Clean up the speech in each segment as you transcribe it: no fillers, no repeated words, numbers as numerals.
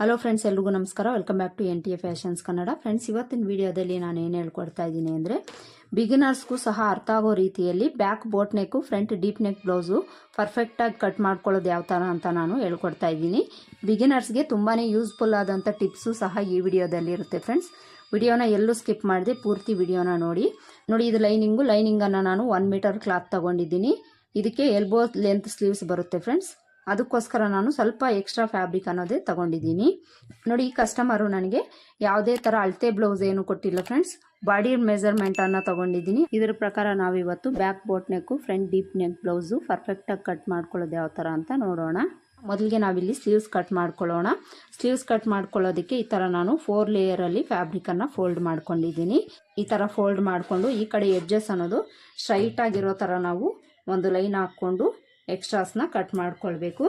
Hello friends, ಎಲ್ರಿಗೂ ನಮಸ್ಕಾರ. Welcome back to NTA fashions Kannada. Friends, ಇವತ್ತಿನ ವಿಡಿಯೋದಲ್ಲಿ ನಾನು ಏನು ಹೇಳ್ಕೊಡ್ತಾ ಇದ್ದೀನಿ ಅಂದರೆ, ಬಿಗಿನರ್ಸ್ಗೂ ಸಹ ಅರ್ಥ ಆಗೋ ರೀತಿಯಲ್ಲಿ ಬ್ಯಾಕ್ ಬೋಟ್ ನೆಕ್ಕು, ಫ್ರಂಟ್ ಡೀಪ್ ನೆಕ್ ಬ್ಲೌಸು ಪರ್ಫೆಕ್ಟಾಗಿ ಕಟ್ ಮಾಡ್ಕೊಳ್ಳೋದು ಯಾವ ಥರ ಅಂತ ನಾನು ಹೇಳ್ಕೊಡ್ತಾ ಇದ್ದೀನಿ. ಬಿಗಿನರ್ಸ್ಗೆ ತುಂಬಾ ಯೂಸ್ಫುಲ್ ಆದಂಥ ಟಿಪ್ಸು ಸಹ ಈ ವಿಡಿಯೋದಲ್ಲಿ ಇರುತ್ತೆ. ಫ್ರೆಂಡ್ಸ್, ವಿಡಿಯೋನ ಎಲ್ಲೂ ಸ್ಕಿಪ್ ಮಾಡಿದೆ ಪೂರ್ತಿ ವಿಡಿಯೋನ ನೋಡಿ. ಇದು ಲೈನಿಂಗನ್ನು ನಾನು 1 ಮೀಟರ್ ಕ್ಲಾತ್ ತೊಗೊಂಡಿದ್ದೀನಿ. ಇದಕ್ಕೆ ಎಲ್ಬೋ ಲೆಂತ್ ಸ್ಲೀವ್ಸ್ ಬರುತ್ತೆ ಫ್ರೆಂಡ್ಸ್. ಅದಕ್ಕೋಸ್ಕರ ನಾನು ಸ್ವಲ್ಪ ಎಕ್ಸ್ಟ್ರಾ ಫ್ಯಾಬ್ರಿಕ್ ಅನ್ನೋದೇ ತಗೊಂಡಿದ್ದೀನಿ. ನೋಡಿ, ಈ ಕಸ್ಟಮರು ನನಗೆ ಯಾವುದೇ ಥರ ಅಳತೆ ಬ್ಲೌಸ್ ಏನು ಕೊಟ್ಟಿಲ್ಲ ಫ್ರೆಂಡ್ಸ್. ಬಾಡಿ ಮೆಜರ್ಮೆಂಟನ್ನು ತಗೊಂಡಿದ್ದೀನಿ. ಇದರ ಪ್ರಕಾರ ನಾವಿವತ್ತು ಬ್ಯಾಕ್ ಬೋಟ್ ನೆಕ್ಕು, ಫ್ರಂಟ್ ಡೀಪ್ ನೆಕ್ ಬ್ಲೌಸು ಪರ್ಫೆಕ್ಟಾಗಿ ಕಟ್ ಮಾಡ್ಕೊಳ್ಳೋದು ಯಾವ ಥರ ಅಂತ ನೋಡೋಣ. ಮೊದಲಿಗೆ ನಾವಿಲ್ಲಿ ಸ್ಲೀವ್ಸ್ ಕಟ್ ಮಾಡ್ಕೊಳ್ಳೋಣ. ಸ್ಲೀವ್ಸ್ ಕಟ್ ಮಾಡ್ಕೊಳ್ಳೋದಕ್ಕೆ ಈ ಥರ ನಾನು 4 ಲೇಯರಲ್ಲಿ ಫ್ಯಾಬ್ರಿಕನ್ನು ಫೋಲ್ಡ್ ಮಾಡ್ಕೊಂಡಿದ್ದೀನಿ. ಈ ಥರ ಫೋಲ್ಡ್ ಮಾಡಿಕೊಂಡು ಈ ಕಡೆ ಎಡ್ಜಸ್ ಅನ್ನೋದು ಸ್ಟ್ರೈಟ್ ಆಗಿರೋ ಥರ ನಾವು ಒಂದು ಲೈನ್ ಹಾಕ್ಕೊಂಡು ಎಕ್ಸ್ಟ್ರಾಸ್ನ ಕಟ್ ಮಾಡ್ಕೊಳ್ಬೇಕು.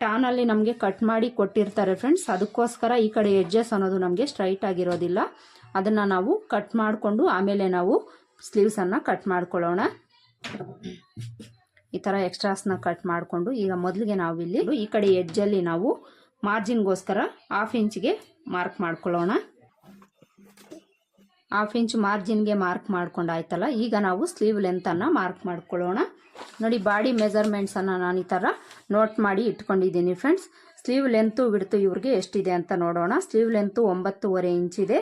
ಟಾನಲ್ಲಿ ನಮಗೆ ಕಟ್ ಮಾಡಿ ಕೊಟ್ಟಿರ್ತಾರೆ ಫ್ರೆಂಡ್ಸ್. ಅದಕ್ಕೋಸ್ಕರ ಈ ಕಡೆ ಎಡ್ಜಸ್ ಅನ್ನೋದು ನಮಗೆ ಸ್ಟ್ರೈಟ್ ಆಗಿರೋದಿಲ್ಲ. ಅದನ್ನು ನಾವು ಕಟ್ ಮಾಡಿಕೊಂಡು ಆಮೇಲೆ ನಾವು ಸ್ಲೀವ್ಸನ್ನು ಕಟ್ ಮಾಡ್ಕೊಳ್ಳೋಣ. ಈ ಥರ ಎಕ್ಸ್ಟ್ರಾಸ್ನ ಕಟ್ ಮಾಡಿಕೊಂಡು ಈಗ ಮೊದಲಿಗೆ ನಾವಿಲ್ಲಿ ಈ ಕಡೆ ಎಡ್ಜಲ್ಲಿ ನಾವು ಮಾರ್ಜಿನ್ಗೋಸ್ಕರ 1/2 ಇಂಚ್ಗೆ ಮಾರ್ಕ್ ಮಾಡ್ಕೊಳ್ಳೋಣ. 1/2 ಇಂಚ್ ಮಾರ್ಜಿನ್ಗೆ ಮಾರ್ಕ್ ಮಾಡ್ಕೊಂಡಾಯ್ತಲ್ಲ, ಈಗ ನಾವು ಸ್ಲೀವ್ ಲೆಂತನ್ನು ಮಾರ್ಕ್ ಮಾಡ್ಕೊಳ್ಳೋಣ. ನೋಡಿ, ಬಾಡಿ ಮೆಜರ್ಮೆಂಟ್ಸನ್ನು ನಾನು ಈ ಥರ ನೋಟ್ ಮಾಡಿ ಇಟ್ಕೊಂಡಿದ್ದೀನಿ ಫ್ರೆಂಡ್ಸ್. ಸ್ಲೀವ್ ಲೆಂತು ಬಿಡ್ತು ಇವ್ರಿಗೆ ಎಷ್ಟಿದೆ ಅಂತ ನೋಡೋಣ. ಸ್ಲೀವ್ ಲೆಂತು 9.5 ಇಂಚಿದೆ.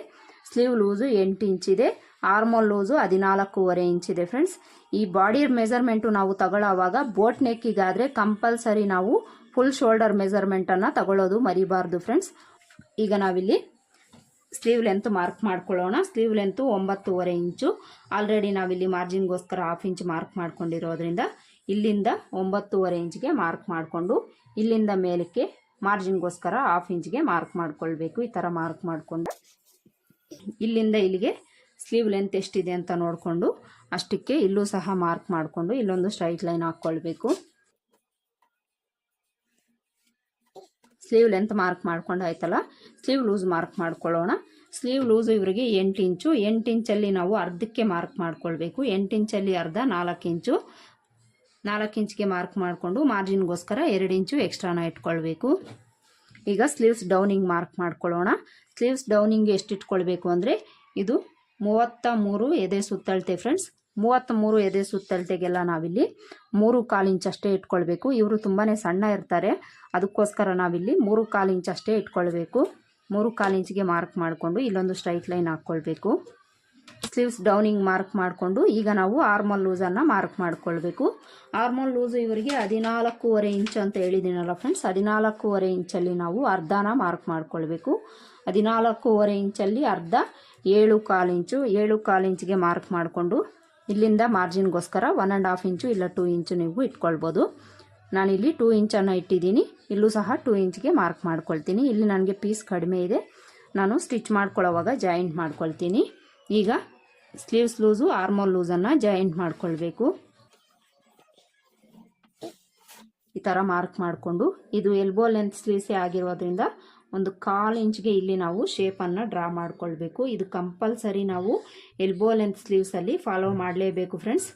ಸ್ಲೀವ್ ಲೂಸು 8 ಇಂಚಿದೆ. ಆರ್ಮೋಲ್ ಲೂಸು 14.5 ಇಂಚಿದೆ ಫ್ರೆಂಡ್ಸ್. ಈ ಬಾಡಿ ಮೆಜರ್ಮೆಂಟು ನಾವು ತಗೊಳ್ಳೋವಾಗ ಬೋಟ್ ನೆಕ್ಕಿಗಾದರೆ ಕಂಪಲ್ಸರಿ ನಾವು ಫುಲ್ ಶೋಲ್ಡರ್ ಮೆಜರ್ಮೆಂಟನ್ನು ತಗೊಳ್ಳೋದು ಮರಿಬಾರ್ದು ಫ್ರೆಂಡ್ಸ್. ಈಗ ನಾವಿಲ್ಲಿ ಸ್ಲೀವ್ ಲೆಂತ್ ಮಾರ್ಕ್ ಮಾಡ್ಕೊಳ್ಳೋಣ. ಸ್ಲೀವ್ ಲೆಂತು 9.5 ಇಂಚು. ಆಲ್ರೆಡಿ ನಾವಿಲ್ಲಿ ಮಾರ್ಜಿನ್ಗೋಸ್ಕರ 1/2 ಇಂಚ್ ಮಾರ್ಕ್ ಮಾಡ್ಕೊಂಡಿರೋದ್ರಿಂದ ಇಲ್ಲಿಂದ 9.5 ಇಂಚ್ಗೆ ಮಾರ್ಕ್ ಮಾಡಿಕೊಂಡು ಇಲ್ಲಿಂದ ಮೇಲಕ್ಕೆ ಮಾರ್ಜಿನ್ಗೋಸ್ಕರ 1/2 ಇಂಚ್ಗೆ ಮಾರ್ಕ್ ಮಾಡ್ಕೊಳ್ಬೇಕು. ಈ ಥರ ಮಾರ್ಕ್ ಮಾಡಿಕೊಂಡು ಇಲ್ಲಿಂದ ಇಲ್ಲಿಗೆ ಸ್ಲೀವ್ ಲೆಂತ್ ಎಷ್ಟಿದೆ ಅಂತ ನೋಡಿಕೊಂಡು ಅಷ್ಟಕ್ಕೆ ಇಲ್ಲೂ ಸಹ ಮಾರ್ಕ್ ಮಾಡಿಕೊಂಡು ಇಲ್ಲೊಂದು ಸ್ಟ್ರೈಟ್ ಲೈನ್ ಹಾಕ್ಕೊಳ್ಬೇಕು. ಸ್ಲೀವ್ ಲೆಂತ್ ಮಾರ್ಕ್ ಮಾಡ್ಕೊಂಡು ಆಯ್ತಲ್ಲ, ಸ್ಲೀವ್ ಲೂಸ್ ಮಾರ್ಕ್ ಮಾಡ್ಕೊಳ್ಳೋಣ. ಸ್ಲೀವ್ ಲೂಸು ಇವರಿಗೆ 8 ಇಂಚು. 8 ಇಂಚಲ್ಲಿ ನಾವು ಅರ್ಧಕ್ಕೆ ಮಾರ್ಕ್ ಮಾಡ್ಕೊಳ್ಬೇಕು. 8 ಇಂಚಲ್ಲಿ ಅರ್ಧ 4 ಇಂಚು. 4 ಇಂಚ್ಗೆ ಮಾರ್ಕ್ ಮಾಡಿಕೊಂಡು ಮಾರ್ಜಿನ್ಗೋಸ್ಕರ 2 ಇಂಚು ಎಕ್ಸ್ಟ್ರಾನ ಇಟ್ಕೊಳ್ಬೇಕು. ಈಗ ಸ್ಲೀವ್ಸ್ ಡೌನಿಂಗ್ ಮಾರ್ಕ್ ಮಾಡ್ಕೊಳ್ಳೋಣ. ಸ್ಲೀವ್ಸ್ ಡೌನಿಂಗ್ ಎಷ್ಟು ಇಟ್ಕೊಳ್ಬೇಕು ಅಂದರೆ ಇದು 33 ಎದೆ ಸುತ್ತಳತೆ ಫ್ರೆಂಡ್ಸ್. 33 ಎದೆ ಸುತ್ತಳತೆಗೆಲ್ಲ ನಾವಿಲ್ಲಿ 3/4 ಇಂಚ್ ಅಷ್ಟೇ ಇಟ್ಕೊಳ್ಬೇಕು. ಇವರು ತುಂಬಾ ಸಣ್ಣ ಇರ್ತಾರೆ, ಅದಕ್ಕೋಸ್ಕರ ನಾವಿಲ್ಲಿ 3/4 ಇಂಚ್ ಅಷ್ಟೇ ಇಟ್ಕೊಳ್ಬೇಕು. 3/4 ಇಂಚ್ಗೆ ಮಾರ್ಕ್ ಮಾಡಿಕೊಂಡು ಇಲ್ಲೊಂದು ಸ್ಟ್ರೈಟ್ ಲೈನ್ ಹಾಕ್ಕೊಳ್ಬೇಕು. ಸ್ಲೀವ್ಸ್ ಡೌನಿಂಗ್ ಮಾರ್ಕ್ ಮಾಡಿಕೊಂಡು ಈಗ ನಾವು ಆರ್ಮೋಲ್ ಲೂಸನ್ನು ಮಾರ್ಕ್ ಮಾಡ್ಕೊಳ್ಬೇಕು. ಆರ್ಮೋಲ್ ಲೂಸು ಇವರಿಗೆ 14.5 ಇಂಚು ಅಂತ ಹೇಳಿದ್ದೀನಲ್ಲ ಫ್ರೆಂಡ್ಸ್. 14.5 ಇಂಚಲ್ಲಿ ನಾವು ಅರ್ಧನ ಮಾರ್ಕ್ ಮಾಡ್ಕೊಳ್ಬೇಕು. 14.5 ಇಂಚಲ್ಲಿ ಅರ್ಧ 7/4 ಇಂಚು. 7/4 ಇಂಚ್ಗೆ ಮಾರ್ಕ್ ಮಾಡಿಕೊಂಡು ಇಲ್ಲಿಂದ ಮಾರ್ಜಿನ್ಗೋಸ್ಕರ 1.5 ಇಂಚು ಇಲ್ಲ 2 ಇಂಚು ನೀವು ಇಟ್ಕೊಳ್ಬೋದು. ನಾನಿಲ್ಲಿ 2 ಇಂಚನ್ನು ಇಟ್ಟಿದ್ದೀನಿ. ಇಲ್ಲೂ ಸಹ 2 ಇಂಚ್ಗೆ ಮಾರ್ಕ್ ಮಾಡ್ಕೊಳ್ತೀನಿ. ಇಲ್ಲಿ ನನಗೆ ಪೀಸ್ ಕಡಿಮೆ ಇದೆ, ನಾನು ಸ್ಟಿಚ್ ಮಾಡ್ಕೊಳ್ಳೋವಾಗ ಜಾಯಿಂಟ್ ಮಾಡ್ಕೊಳ್ತೀನಿ. ಈಗ ಸ್ಲೀವ್ಸ್ ಲೂಸು ಆರ್ಮೋಲ್ ಲೂಸನ್ನು ಜಾಯಿಂಟ್ ಮಾಡ್ಕೊಳ್ಬೇಕು. ಈ ಥರ ಮಾರ್ಕ್ ಮಾಡಿಕೊಂಡು ಇದು ಎಲ್ಬೋ ಲೆಂತ್ ಸ್ಲೀವ್ಸೇ ಆಗಿರೋದ್ರಿಂದ 1/4 ಇಂಚ್ಗೆ ಇಲ್ಲಿ ನಾವು ಶೇಪನ್ನು ಡ್ರಾ ಮಾಡ್ಕೊಳ್ಬೇಕು. ಇದು ಕಂಪಲ್ಸರಿ ನಾವು ಎಲ್ಬೋ ಲೆಂತ್ ಸ್ಲೀವ್ಸಲ್ಲಿ ಫಾಲೋ ಮಾಡಲೇಬೇಕು ಫ್ರೆಂಡ್ಸ್.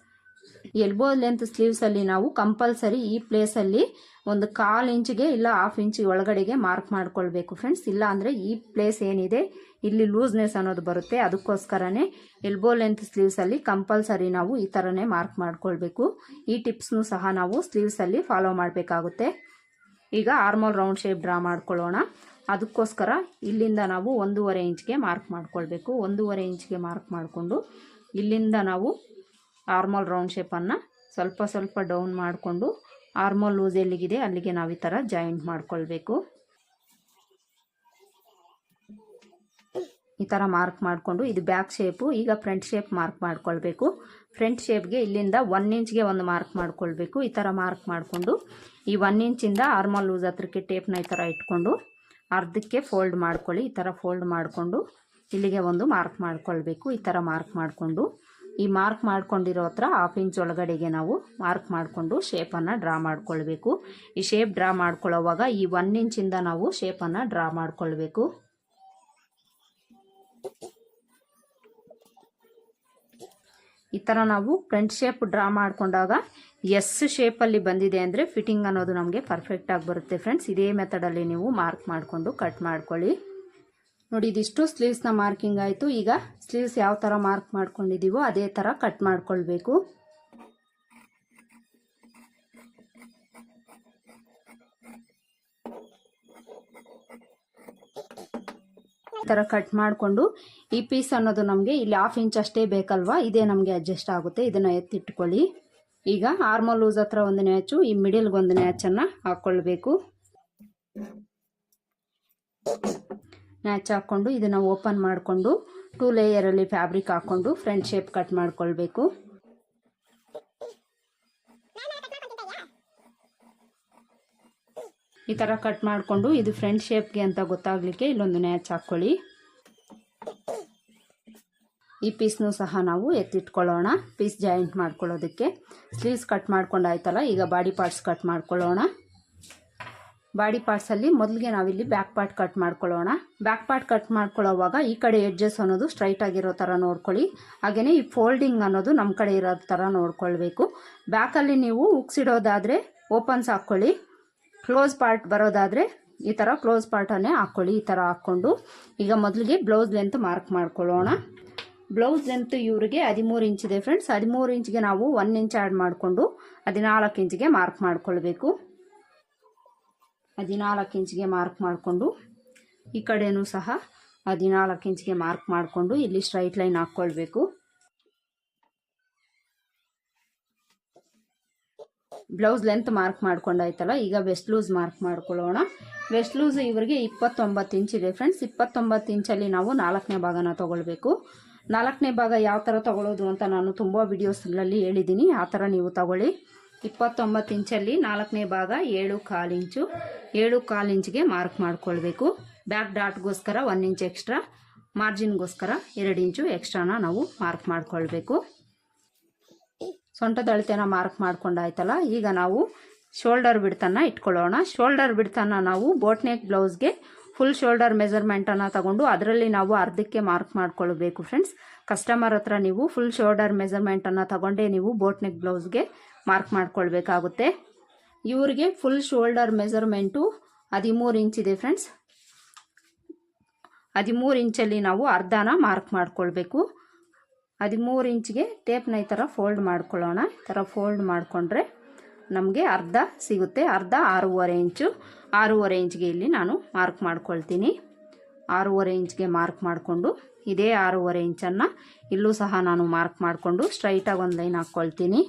ಎಲ್ಬೋ ಲೆಂತ್ ಸ್ಲೀವ್ಸಲ್ಲಿ ನಾವು ಕಂಪಲ್ಸರಿ ಈ ಪ್ಲೇಸಲ್ಲಿ 1/4 ಇಂಚ್ಗೆ ಇಲ್ಲ 1/2 ಇಂಚ್ ಒಳಗಡೆಗೆ ಮಾರ್ಕ್ ಮಾಡ್ಕೊಳ್ಬೇಕು ಫ್ರೆಂಡ್ಸ್. ಇಲ್ಲ ಅಂದರೆ ಈ ಪ್ಲೇಸ್ ಏನಿದೆ ಇಲ್ಲಿ ಲೂಸ್ನೆಸ್ ಅನ್ನೋದು ಬರುತ್ತೆ. ಅದಕ್ಕೋಸ್ಕರನೇ ಎಲ್ಬೋ ಲೆಂತ್ ಸ್ಲೀವ್ಸಲ್ಲಿ ಕಂಪಲ್ಸರಿ ನಾವು ಈ ಥರನೇ ಮಾರ್ಕ್ ಮಾಡ್ಕೊಳ್ಬೇಕು. ಈ ಟಿಪ್ಸ್ನು ಸಹ ನಾವು ಸ್ಲೀವ್ಸಲ್ಲಿ ಫಾಲೋ ಮಾಡಬೇಕಾಗುತ್ತೆ. ಈಗ ಆರ್ಮೋಲ್ ರೌಂಡ್ ಶೇಪ್ ಡ್ರಾ ಮಾಡ್ಕೊಳ್ಳೋಣ. ಅದಕ್ಕೋಸ್ಕರ ಇಲ್ಲಿಂದ ನಾವು 1.5 ಇಂಚ್ಗೆ ಮಾರ್ಕ್ ಮಾಡ್ಕೊಳ್ಬೇಕು. 1.5 ಇಂಚ್ಗೆ ಮಾರ್ಕ್ ಮಾಡಿಕೊಂಡು ಇಲ್ಲಿಂದ ನಾವು ಆರ್ಮೋಲ್ ರೌಂಡ್ ಶೇಪನ್ನು ಸ್ವಲ್ಪ ಡೌನ್ ಮಾಡಿಕೊಂಡು ಆರ್ಮೋಲ್ ಲೂಸ್ ಎಲ್ಲಿಗಿದೆ ಅಲ್ಲಿಗೆ ನಾವು ಈ ಥರ ಜಾಯಿಂಟ್ ಮಾಡ್ಕೊಳ್ಬೇಕು. ಈ ಥರ ಮಾರ್ಕ್ ಮಾಡಿಕೊಂಡು ಇದು ಬ್ಯಾಕ್ ಶೇಪು. ಈಗ ಫ್ರಂಟ್ ಶೇಪ್ ಮಾರ್ಕ್ ಮಾಡ್ಕೊಳ್ಬೇಕು. ಫ್ರಂಟ್ ಶೇಪ್ಗೆ ಇಲ್ಲಿಂದ 1 ಇಂಚ್ಗೆ ಒಂದು ಮಾರ್ಕ್ ಮಾಡ್ಕೊಳ್ಬೇಕು. ಈ ಥರ ಮಾರ್ಕ್ ಮಾಡಿಕೊಂಡು ಈ 1 ಇಂಚಿಂದ ಆರ್ಮೋಲ್ ಲೂಸ್ ಹತ್ರಕ್ಕೆ ಟೇಪ್ನ ಈ ಥರ ಇಟ್ಕೊಂಡು ಅರ್ಧಕ್ಕೆ ಫೋಲ್ಡ್ ಮಾಡ್ಕೊಳ್ಳಿ. ಈ ಥರ ಫೋಲ್ಡ್ ಮಾಡಿಕೊಂಡು ಇಲ್ಲಿಗೆ ಒಂದು ಮಾರ್ಕ್ ಮಾಡ್ಕೊಳ್ಬೇಕು. ಈ ಥರ ಮಾರ್ಕ್ ಮಾಡಿಕೊಂಡು ಈ ಮಾರ್ಕ್ ಮಾಡ್ಕೊಂಡಿರೋ ಹತ್ರ 1/2 ಇಂಚ್ ಒಳಗಡೆಗೆ ನಾವು ಮಾರ್ಕ್ ಮಾಡಿಕೊಂಡು ಶೇಪನ್ನು ಡ್ರಾ ಮಾಡ್ಕೊಳ್ಬೇಕು. ಈ ಶೇಪ್ ಡ್ರಾ ಮಾಡ್ಕೊಳ್ಳೋವಾಗ ಈ 1 ಇಂಚಿಂದ ನಾವು ಶೇಪನ್ನು ಡ್ರಾ ಮಾಡ್ಕೊಳ್ಬೇಕು. ಈ ಥರ ನಾವು ಫ್ರಂಟ್ ಶೇಪ್ ಡ್ರಾ ಮಾಡಿಕೊಂಡಾಗ ಎಸ್ ಶೇಪಲ್ಲಿ ಬಂದಿದೆ ಅಂದರೆ ಫಿಟ್ಟಿಂಗ್ ಅನ್ನೋದು ನಮಗೆ ಪರ್ಫೆಕ್ಟಾಗಿ ಬರುತ್ತೆ ಫ್ರೆಂಡ್ಸ್. ಇದೇ ಮೆಥಡಲ್ಲಿ ನೀವು ಮಾರ್ಕ್ ಮಾಡಿಕೊಂಡು ಕಟ್ ಮಾಡ್ಕೊಳ್ಳಿ. ನೋಡಿ, ಇದಿಷ್ಟು ಸ್ಲೀವ್ಸ್ನ ಮಾರ್ಕಿಂಗ್ ಆಯಿತು. ಈಗ ಸ್ಲೀವ್ಸ್ ಯಾವ ಥರ ಮಾರ್ಕ್ ಮಾಡ್ಕೊಂಡಿದ್ದೀವೋ ಅದೇ ಥರ ಕಟ್ ಮಾಡ್ಕೊಳ್ಬೇಕು. ಈ ಥರ ಕಟ್ ಮಾಡಿಕೊಂಡು ಈ ಪೀಸ್ ಅನ್ನೋದು ನಮಗೆ ಇಲ್ಲಿ 1/2 ಇಂಚ್ ಅಷ್ಟೇ ಬೇಕಲ್ವಾ, ಇದೇ ನಮಗೆ ಅಡ್ಜಸ್ಟ್ ಆಗುತ್ತೆ. ಇದನ್ನು ಎತ್ತಿಟ್ಕೊಳ್ಳಿ. ಈಗ ಆರ್ಮಲ್ ಲೂಸ್ ಹತ್ರ ಒಂದು ನ್ಯಾಚು, ಈ ಮಿಡಿಲ್ಗೆ ಒಂದು ನ್ಯಾಚನ್ನು ಹಾಕ್ಕೊಳ್ಬೇಕು. ನ್ಯಾಚ್ ಹಾಕ್ಕೊಂಡು ಇದನ್ನು ಓಪನ್ ಮಾಡಿಕೊಂಡು 2 ಲೇಯರಲ್ಲಿ ಫ್ಯಾಬ್ರಿಕ್ ಹಾಕ್ಕೊಂಡು ಫ್ರಂಟ್ ಶೇಪ್ ಕಟ್ ಮಾಡ್ಕೊಳ್ಬೇಕು. ಈ ಥರ ಕಟ್ ಮಾಡಿಕೊಂಡು ಇದು ಫ್ರಂಟ್ ಶೇಪ್ಗೆ ಅಂತ ಗೊತ್ತಾಗಲಿಕ್ಕೆ ಇಲ್ಲೊಂದು ನ್ಯಾಚ್ ಹಾಕ್ಕೊಳ್ಳಿ. ಈ ಪೀಸ್ನೂ ಸಹ ನಾವು ಎತ್ತಿಟ್ಕೊಳ್ಳೋಣ ಪೀಸ್ ಜಾಯಿಂಟ್ ಮಾಡ್ಕೊಳ್ಳೋದಕ್ಕೆ. ಸ್ಲೀವ್ಸ್ ಕಟ್ ಮಾಡ್ಕೊಂಡಾಯ್ತಲ್ಲ, ಈಗ ಬಾಡಿ ಪಾರ್ಟ್ಸ್ ಕಟ್ ಮಾಡ್ಕೊಳ್ಳೋಣ. ಬಾಡಿ ಪಾರ್ಟ್ಸಲ್ಲಿ ಮೊದಲಿಗೆ ನಾವಿಲ್ಲಿ ಬ್ಯಾಕ್ ಪಾರ್ಟ್ ಕಟ್ ಮಾಡ್ಕೊಳ್ಳೋಣ. ಬ್ಯಾಕ್ ಪಾರ್ಟ್ ಕಟ್ ಮಾಡ್ಕೊಳ್ಳೋವಾಗ ಈ ಕಡೆ ಎಡ್ಜಸ್ ಅನ್ನೋದು ಸ್ಟ್ರೈಟ್ ಆಗಿರೋ ಥರ ನೋಡ್ಕೊಳ್ಳಿ. ಹಾಗೆಯೇ ಈ ಫೋಲ್ಡಿಂಗ್ ಅನ್ನೋದು ನಮ್ಮ ಕಡೆ ಇರೋ ಥರ ನೋಡ್ಕೊಳ್ಬೇಕು. ಬ್ಯಾಕಲ್ಲಿ ನೀವು ಉಕ್ಸಿಡೋದಾದರೆ ಓಪನ್ಸ್ ಹಾಕ್ಕೊಳ್ಳಿ, ಕ್ಲೋಸ್ ಪಾರ್ಟ್ ಬರೋದಾದರೆ ಈ ಥರ ಕ್ಲೋಸ್ ಪಾರ್ಟನ್ನೇ ಹಾಕ್ಕೊಳ್ಳಿ. ಈ ಥರ ಹಾಕ್ಕೊಂಡು ಈಗ ಮೊದಲಿಗೆ ಬ್ಲೌಸ್ ಲೆಂತ್ ಮಾರ್ಕ್ ಮಾಡ್ಕೊಳ್ಳೋಣ. ಬ್ಲೌಸ್ ಲೆಂತ್ ಇವರಿಗೆ 13 ಇಂಚಿದೆ ಫ್ರೆಂಡ್ಸ್. 13 ಇಂಚ್ಗೆ ನಾವು 1 ಇಂಚ್ ಆ್ಯಡ್ ಮಾಡಿಕೊಂಡು 14 ಇಂಚ್ಗೆ ಮಾರ್ಕ್ ಮಾಡ್ಕೊಳ್ಬೇಕು. 14 ಇಂಚ್ಗೆ ಮಾರ್ಕ್ ಮಾಡಿಕೊಂಡು ಈ ಕಡೆನೂ ಸಹ 14 ಇಂಚ್ಗೆ ಮಾರ್ಕ್ ಮಾಡಿಕೊಂಡು ಇಲ್ಲಿ ಸ್ಟ್ರೈಟ್ ಲೈನ್ ಹಾಕ್ಕೊಳ್ಬೇಕು. ಬ್ಲೌಸ್ ಲೆಂತ್ ಮಾರ್ಕ್ ಮಾಡ್ಕೊಂಡಾಯ್ತಲ್ಲ, ಈಗ ವೆಸ್ಟ್ ಲೂಸ್ ಮಾರ್ಕ್ ಮಾಡ್ಕೊಳ್ಳೋಣ. ವೆಸ್ಟ್ ಲೂಸ್ ಇವರಿಗೆ 29 ಇಂಚ್ ಇದೆ ಫ್ರೆಂಡ್ಸ್. 29 ಇಂಚಲ್ಲಿ ನಾವು 4ನೇ ಭಾಗನ ತೊಗೊಳ್ಬೇಕು. 4ನೇ ಭಾಗ ಯಾವ ಥರ ತೊಗೊಳ್ಳೋದು ಅಂತ ನಾನು ತುಂಬ ವಿಡಿಯೋಸ್ಗಳಲ್ಲಿ ಹೇಳಿದ್ದೀನಿ, ಆ ಥರ ನೀವು ತಗೊಳ್ಳಿ. 29 ಇಂಚಲ್ಲಿ 4ನೇ ಭಾಗ 7.25 ಇಂಚು. 7.25 ಇಂಚ್ಗೆ ಮಾರ್ಕ್ ಮಾಡ್ಕೊಳ್ಬೇಕು. ಬ್ಯಾಕ್ ಡಾಟ್ಗೋಸ್ಕರ 1 ಇಂಚ್ ಎಕ್ಸ್ಟ್ರಾ, ಮಾರ್ಜಿನ್ಗೋಸ್ಕರ 2 ಇಂಚು ಎಕ್ಸ್ಟ್ರಾನ ನಾವು ಮಾರ್ಕ್ ಮಾಡ್ಕೊಳ್ಬೇಕು. ಸೊಂಟದ ಅಳತೆನ ಮಾರ್ಕ್ ಮಾಡ್ಕೊಂಡಾಯ್ತಲ್ಲ, ಈಗ ನಾವು ಶೋಲ್ಡರ್ ಬಿಡ್ತನ್ನು ಇಟ್ಕೊಳ್ಳೋಣ. ಶೋಲ್ಡರ್ ಬಿಡ್ತನ್ನು ನಾವು ಬೋಟ್ ನೆಕ್ ಬ್ಲೌಸ್ಗೆ ಫುಲ್ ಶೋಲ್ಡರ್ ಮೆಜರ್ಮೆಂಟನ್ನು ತಗೊಂಡು ಅದರಲ್ಲಿ ನಾವು ಅರ್ಧಕ್ಕೆ ಮಾರ್ಕ್ ಮಾಡ್ಕೊಳ್ಬೇಕು ಫ್ರೆಂಡ್ಸ್. ಕಸ್ಟಮರ್ ಹತ್ರ ನೀವು ಫುಲ್ ಶೋಲ್ಡರ್ ಮೆಜರ್ಮೆಂಟನ್ನು ತಗೊಂಡೇ ನೀವು ಬೋಟ್ ನೆಕ್ ಬ್ಲೌಸ್ಗೆ ಮಾರ್ಕ್ ಮಾಡ್ಕೊಳ್ಬೇಕಾಗುತ್ತೆ. ಇವರಿಗೆ ಫುಲ್ ಶೋಲ್ಡರ್ ಮೆಜರ್ಮೆಂಟು 13 ಇಂಚ್ ಇದೆ ಫ್ರೆಂಡ್ಸ್. 13 ಇಂಚಲ್ಲಿ ನಾವು ಅರ್ಧನ ಮಾರ್ಕ್ ಮಾಡ್ಕೊಳ್ಬೇಕು. 13 ಇಂಚ್ಗೆ ಟೇಪ್ನ ಈ ಥರ ಫೋಲ್ಡ್ ಮಾಡ್ಕೊಳ್ಳೋಣ. ಈ ಥರ ಫೋಲ್ಡ್ ಮಾಡಿಕೊಂಡ್ರೆ ನಮಗೆ ಅರ್ಧ ಸಿಗುತ್ತೆ. ಅರ್ಧ 6.25 ಇಂಚು. 6.25 ಇಂಚ್ಗೆ ಇಲ್ಲಿ ನಾನು ಮಾರ್ಕ್ ಮಾಡ್ಕೊಳ್ತೀನಿ. 6.25 ಇಂಚ್ಗೆ ಮಾರ್ಕ್ ಮಾಡಿಕೊಂಡು ಇದೇ 6.25 ಇಂಚನ್ನು ಇಲ್ಲೂ ಸಹ ನಾನು ಮಾರ್ಕ್ ಮಾಡಿಕೊಂಡು ಸ್ಟ್ರೈಟಾಗಿ ಒಂದು ಲೈನ್ ಹಾಕ್ಕೊಳ್ತೀನಿ.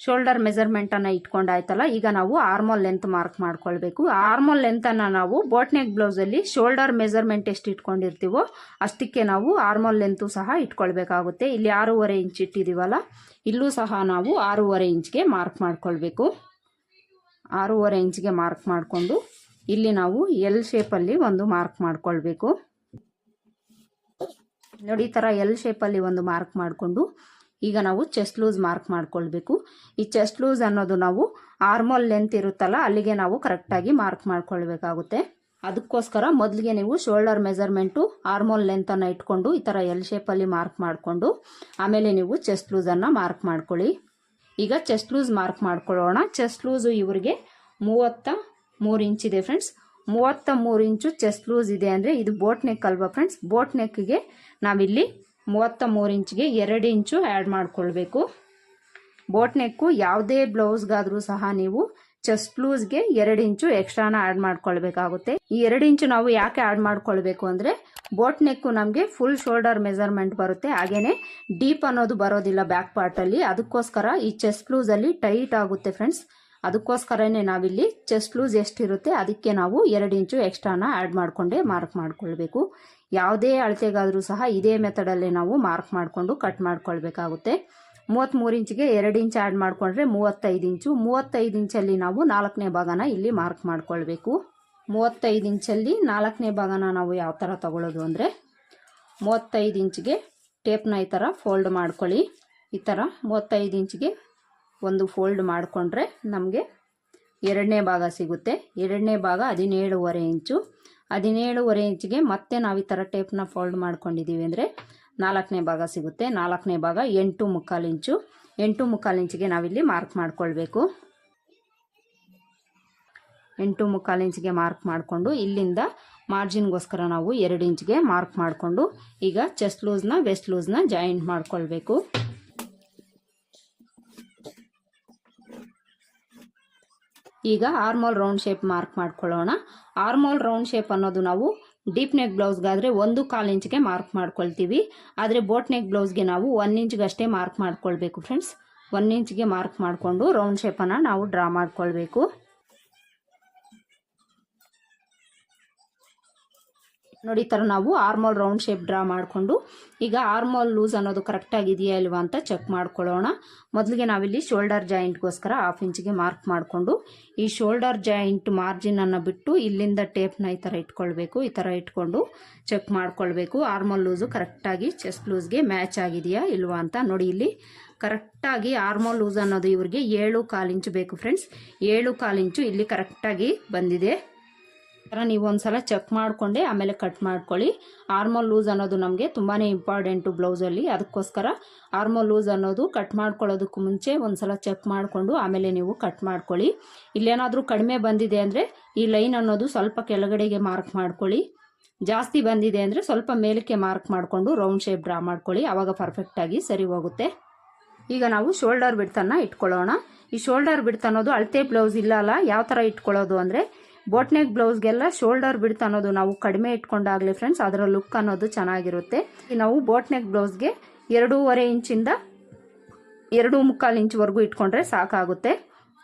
ಶೋಲ್ಡರ್ ಮೆಜರ್ಮೆಂಟನ್ನು ಇಟ್ಕೊಂಡಾಯ್ತಲ್ಲ, ಈಗ ನಾವು ಆರ್ಮೋಲ್ ಲೆಂತ್ ಮಾರ್ಕ್ ಮಾಡ್ಕೊಳ್ಬೇಕು. ಆರ್ಮೋಲ್ ಲೆಂತನ್ನು ನಾವು ಬೋಟ್ ನೆಕ್ ಬ್ಲೌಸಲ್ಲಿ ಶೋಲ್ಡರ್ ಮೆಜರ್ಮೆಂಟ್ ಎಷ್ಟು ಇಟ್ಕೊಂಡಿರ್ತೀವೋ ಅಷ್ಟಕ್ಕೆ ನಾವು ಆರ್ಮೋಲ್ ಲೆಂತು ಸಹ ಇಟ್ಕೊಳ್ಬೇಕಾಗುತ್ತೆ. ಇಲ್ಲಿ 6.25 ಇಂಚ್ ಇಟ್ಟಿದ್ದೀವಲ್ಲ, ಇಲ್ಲೂ ಸಹ ನಾವು 6.25 ಇಂಚ್ಗೆ ಮಾರ್ಕ್ ಮಾಡ್ಕೊಳ್ಬೇಕು. 6.25 ಇಂಚ್ಗೆ ಮಾರ್ಕ್ ಮಾಡಿಕೊಂಡು ಇಲ್ಲಿ ನಾವು ಎಲ್ ಶೇಪಲ್ಲಿ ಒಂದು ಮಾರ್ಕ್ ಮಾಡ್ಕೊಳ್ಬೇಕು. ನೋಡಿ, ಈ ಥರ ಎಲ್ ಶೇಪಲ್ಲಿ ಒಂದು ಮಾರ್ಕ್ ಮಾಡಿಕೊಂಡು ಈಗ ನಾವು ಚೆಸ್ಟ್ ಲೂಸ್ ಮಾರ್ಕ್ ಮಾಡ್ಕೊಳ್ಬೇಕು. ಈ ಚೆಸ್ಟ್ ಲೂಸ್ ಅನ್ನೋದು ನಾವು ಆರ್ಮೋಲ್ ಲೆಂತ್ ಇರುತ್ತಲ್ಲ ಅಲ್ಲಿಗೆ ನಾವು ಕರೆಕ್ಟಾಗಿ ಮಾರ್ಕ್ ಮಾಡ್ಕೊಳ್ಬೇಕಾಗುತ್ತೆ. ಅದಕ್ಕೋಸ್ಕರ ಮೊದಲಿಗೆ ನೀವು ಶೋಲ್ಡರ್ ಮೆಜರ್ಮೆಂಟು ಆರ್ಮೋಲ್ ಲೆಂತನ್ನು ಇಟ್ಕೊಂಡು ಈ ಥರ ಎಲ್ ಶೇಪಲ್ಲಿ ಮಾರ್ಕ್ ಮಾಡಿಕೊಂಡು ಆಮೇಲೆ ನೀವು ಚೆಸ್ಟ್ ಲೂಸನ್ನು ಮಾರ್ಕ್ ಮಾಡ್ಕೊಳ್ಳಿ. ಈಗ ಚೆಸ್ಟ್ ಲೂಸ್ ಮಾರ್ಕ್ ಮಾಡ್ಕೊಳ್ಳೋಣ. ಚೆಸ್ಟ್ ಲೂಸು ಇವರಿಗೆ 33 ಇಂಚ್ ಇದೆ ಫ್ರೆಂಡ್ಸ್. 33 ಇಂಚು ಚೆಸ್ಟ್ ಲೂಸ್ ಇದೆ ಅಂದರೆ ಇದು ಬೋಟ್ ನೆಕ್ ಅಲ್ವಾ ಫ್ರೆಂಡ್ಸ್. ಬೋಟ್ ನೆಕ್ಗೆ ನಾವಿಲ್ಲಿ 33 ಇಂಚ್ಗೆ 2 ಇಂಚು ಆ್ಯಡ್ ಮಾಡ್ಕೊಳ್ಬೇಕು. ಬೋಟ್ ನೆಕ್ಕು ಯಾವುದೇ ಬ್ಲೌಸ್ಗಾದರೂ ಸಹ ನೀವು ಚೆಸ್ಟ್ ಲೂಸ್ಗೆ 2 ಇಂಚು ಎಕ್ಸ್ಟ್ರಾನ ಆ್ಯಡ್ ಮಾಡ್ಕೊಳ್ಬೇಕಾಗುತ್ತೆ. ಈ 2 ಇಂಚು ನಾವು ಯಾಕೆ ಆ್ಯಡ್ ಮಾಡ್ಕೊಳ್ಬೇಕು ಅಂದರೆ ಬೋಟ್ ನೆಕ್ಕು ನಮಗೆ ಫುಲ್ ಶೋಲ್ಡರ್ ಮೆಜರ್ಮೆಂಟ್ ಬರುತ್ತೆ, ಹಾಗೆಯೇ ಡೀಪ್ ಅನ್ನೋದು ಬರೋದಿಲ್ಲ ಬ್ಯಾಕ್ ಪಾರ್ಟಲ್ಲಿ. ಅದಕ್ಕೋಸ್ಕರ ಈ ಚೆಸ್ಟ್ ಲೂಸಲ್ಲಿ ಟೈಟ್ ಆಗುತ್ತೆ ಫ್ರೆಂಡ್ಸ್. ಅದಕ್ಕೋಸ್ಕರನೇ ನಾವಿಲ್ಲಿ ಚೆಸ್ಟ್ ಲೂಸ್ ಎಷ್ಟಿರುತ್ತೆ ಅದಕ್ಕೆ ನಾವು 2 ಇಂಚು ಎಕ್ಸ್ಟ್ರಾನ ಆ್ಯಡ್ ಮಾಡಿಕೊಂಡೇ ಮಾರ್ಕ್ ಮಾಡ್ಕೊಳ್ಬೇಕು. ಯಾವುದೇ ಅಳತೆಗಾದರೂ ಸಹ ಇದೇ ಮೆಥಡಲ್ಲೇ ನಾವು ಮಾರ್ಕ್ ಮಾಡಿಕೊಂಡು ಕಟ್ ಮಾಡ್ಕೊಳ್ಬೇಕಾಗುತ್ತೆ. 33 ಇಂಚಿಗೆ 2 ಇಂಚ್ ಆ್ಯಡ್ ಮಾಡಿಕೊಂಡ್ರೆ 35 ಇಂಚು. 35 ಇಂಚಲ್ಲಿ ನಾವು 4ನೇ ಭಾಗನ ಇಲ್ಲಿ ಮಾರ್ಕ್ ಮಾಡ್ಕೊಳ್ಬೇಕು. 35 ಇಂಚಲ್ಲಿ 4ನೇ ಭಾಗನ ನಾವು ಯಾವ ಥರ ತಗೊಳ್ಳೋದು ಅಂದರೆ 35 ಇಂಚಿಗೆ ಟೇಪ್ನ ಈ ಥರ ಫೋಲ್ಡ್ ಮಾಡ್ಕೊಳ್ಳಿ. ಈ ಥರ 35 ಇಂಚಿಗೆ ಒಂದು ಫೋಲ್ಡ್ ಮಾಡಿಕೊಂಡ್ರೆ ನಮಗೆ 2ನೇ ಭಾಗ ಸಿಗುತ್ತೆ. 2ನೇ ಭಾಗ 17.25 ಇಂಚು. 17.5 ಇಂಚಿಗೆ ಮತ್ತೆ ನಾವು ಈ ಥರ ಟೇಪ್ನ ಫೋಲ್ಡ್ ಮಾಡ್ಕೊಂಡಿದ್ದೀವಿ ಅಂದರೆ 4ನೇ ಭಾಗ ಸಿಗುತ್ತೆ. 4ನೇ ಭಾಗ 8.75 ಇಂಚು. 8.75 ಇಂಚಿಗೆ ನಾವಿಲ್ಲಿ ಮಾರ್ಕ್ ಮಾಡ್ಕೊಳ್ಬೇಕು. 8.75 ಇಂಚಿಗೆ ಮಾರ್ಕ್ ಮಾಡಿಕೊಂಡು ಇಲ್ಲಿಂದ ಮಾರ್ಜಿನ್ಗೋಸ್ಕರ ನಾವು 2 ಇಂಚಿಗೆ ಮಾರ್ಕ್ ಮಾಡಿಕೊಂಡು ಈಗ ಚೆಸ್ಟ್ ಲೂಸ್ನ ವೆಸ್ಟ್ ಲೂಸ್ನ ಜಾಯಿಂಟ್ ಮಾಡ್ಕೊಳ್ಬೇಕು. ಈಗ ಆರ್ಮೋಲ್ ರೌಂಡ್ ಶೇಪ್ ಮಾರ್ಕ್ ಮಾಡ್ಕೊಳ್ಳೋಣ. ಆರ್ಮೋಲ್ ರೌಂಡ್ ಶೇಪ್ ಅನ್ನೋದು ನಾವು ಡೀಪ್ ನೆಕ್ ಬ್ಲೌಸ್ಗಾದರೆ 1.25 ಇಂಚಿಗೆ ಮಾರ್ಕ್ ಮಾಡ್ಕೊಳ್ತೀವಿ. ಆದರೆ ಬೋಟ್ ನೆಕ್ ಬ್ಲೌಸ್ಗೆ ನಾವು 1 ಇಂಚ್ಗೆ ಅಷ್ಟೇ ಮಾರ್ಕ್ ಮಾಡ್ಕೊಳ್ಬೇಕು ಫ್ರೆಂಡ್ಸ್. 1 ಇಂಚಿಗೆ ಮಾರ್ಕ್ ಮಾಡಿಕೊಂಡು ರೌಂಡ್ ಶೇಪನ್ನು ನಾವು ಡ್ರಾ ಮಾಡ್ಕೊಳ್ಬೇಕು. ನೋಡಿ, ಈ ಥರ ನಾವು ಆರ್ಮೋಲ್ ರೌಂಡ್ ಶೇಪ್ ಡ್ರಾ ಮಾಡಿಕೊಂಡು ಈಗ ಆರ್ಮೋಲ್ ಲೂಸ್ ಅನ್ನೋದು ಕರೆಕ್ಟಾಗಿದೆಯಾ ಇಲ್ವಾ ಅಂತ ಚೆಕ್ ಮಾಡ್ಕೊಳ್ಳೋಣ. ಮೊದಲಿಗೆ ನಾವಿಲ್ಲಿ ಶೋಲ್ಡರ್ ಜಾಯಿಂಟ್ಗೋಸ್ಕರ 1/2 ಇಂಚಿಗೆ ಮಾರ್ಕ್ ಮಾಡಿಕೊಂಡು ಈ ಶೋಲ್ಡರ್ ಜಾಯಿಂಟ್ ಮಾರ್ಜಿನನ್ನು ಬಿಟ್ಟು ಇಲ್ಲಿಂದ ಟೇಪ್ನ ಈ ಥರ ಇಟ್ಕೊಳ್ಬೇಕು. ಈ ಥರ ಇಟ್ಕೊಂಡು ಚೆಕ್ ಮಾಡ್ಕೊಳ್ಬೇಕು ಆರ್ಮೋಲ್ ಲೂಸು ಕರೆಕ್ಟಾಗಿ ಚೆಸ್ಟ್ ಲೂಸ್ಗೆ ಮ್ಯಾಚ್ ಆಗಿದೆಯಾ ಇಲ್ವಾ ಅಂತ. ನೋಡಿ, ಇಲ್ಲಿ ಕರೆಕ್ಟಾಗಿ ಆರ್ಮೋಲ್ ಲೂಸ್ ಅನ್ನೋದು ಇವ್ರಿಗೆ 7.25 ಇಂಚು ಬೇಕು ಫ್ರೆಂಡ್ಸ್. 7.25 ಇಂಚು ಇಲ್ಲಿ ಕರೆಕ್ಟಾಗಿ ಬಂದಿದೆ. ನೀವು ಒಂದ್ಸಲ ಚೆಕ್ ಮಾಡಿಕೊಂಡೆ ಆಮೇಲೆ ಕಟ್ ಮಾಡ್ಕೊಳ್ಳಿ. ಆರ್ಮೋಲ್ ಲೂಸ್ ಅನ್ನೋದು ನಮಗೆ ತುಂಬಾ ಇಂಪಾರ್ಟೆಂಟು ಬ್ಲೌಸಲ್ಲಿ. ಅದಕ್ಕೋಸ್ಕರ ಆರ್ಮೋಲ್ ಲೂಸ್ ಅನ್ನೋದು ಕಟ್ ಮಾಡ್ಕೊಳ್ಳೋದಕ್ಕೂ ಮುಂಚೆ ಒಂದ್ಸಲ ಚೆಕ್ ಮಾಡಿಕೊಂಡು ಆಮೇಲೆ ನೀವು ಕಟ್ ಮಾಡ್ಕೊಳ್ಳಿ. ಇಲ್ಲೇನಾದರೂ ಕಡಿಮೆ ಬಂದಿದೆ ಅಂದರೆ ಈ ಲೈನ್ ಅನ್ನೋದು ಸ್ವಲ್ಪ ಕೆಳಗಡೆಗೆ ಮಾರ್ಕ್ ಮಾಡ್ಕೊಳ್ಳಿ. ಜಾಸ್ತಿ ಬಂದಿದೆ ಅಂದರೆ ಸ್ವಲ್ಪ ಮೇಲಕ್ಕೆ ಮಾರ್ಕ್ ಮಾಡಿಕೊಂಡು ರೌಂಡ್ ಶೇಪ್ ಡ್ರಾ ಮಾಡ್ಕೊಳ್ಳಿ. ಆವಾಗ ಪರ್ಫೆಕ್ಟಾಗಿ ಸರಿ ಹೋಗುತ್ತೆ. ಈಗ ನಾವು ಶೋಲ್ಡರ್ ಬಿಡ್ತನ್ನು ಇಟ್ಕೊಳ್ಳೋಣ. ಈ ಶೋಲ್ಡರ್ ಬಿಡ್ತ್ ಅನ್ನೋದು ಅಳತೆ ಬ್ಲೌಸ್ ಇಲ್ಲ ಅಲ್ಲ, ಯಾವ ಥರ ಇಟ್ಕೊಳ್ಳೋದು ಅಂದರೆ ಬೋಟ್ ನೆಕ್ ಬ್ಲೌಸ್ಗೆಲ್ಲ ಶೋಲ್ಡರ್ ಬಿಡ್ತ್ ಅನ್ನೋದು ನಾವು ಕಡಿಮೆ ಇಟ್ಕೊಂಡಾಗಲಿ ಫ್ರೆಂಡ್ಸ್ ಅದರ ಲುಕ್ ಅನ್ನೋದು ಚೆನ್ನಾಗಿರುತ್ತೆ. ನಾವು ಬೋಟ್ ನೆಕ್ ಬ್ಲೌಸ್ಗೆ 2.5 ಇಂಚಿಂದ 2.25 ಇಂಚ್ವರೆಗೂ ಇಟ್ಕೊಂಡ್ರೆ ಸಾಕಾಗುತ್ತೆ.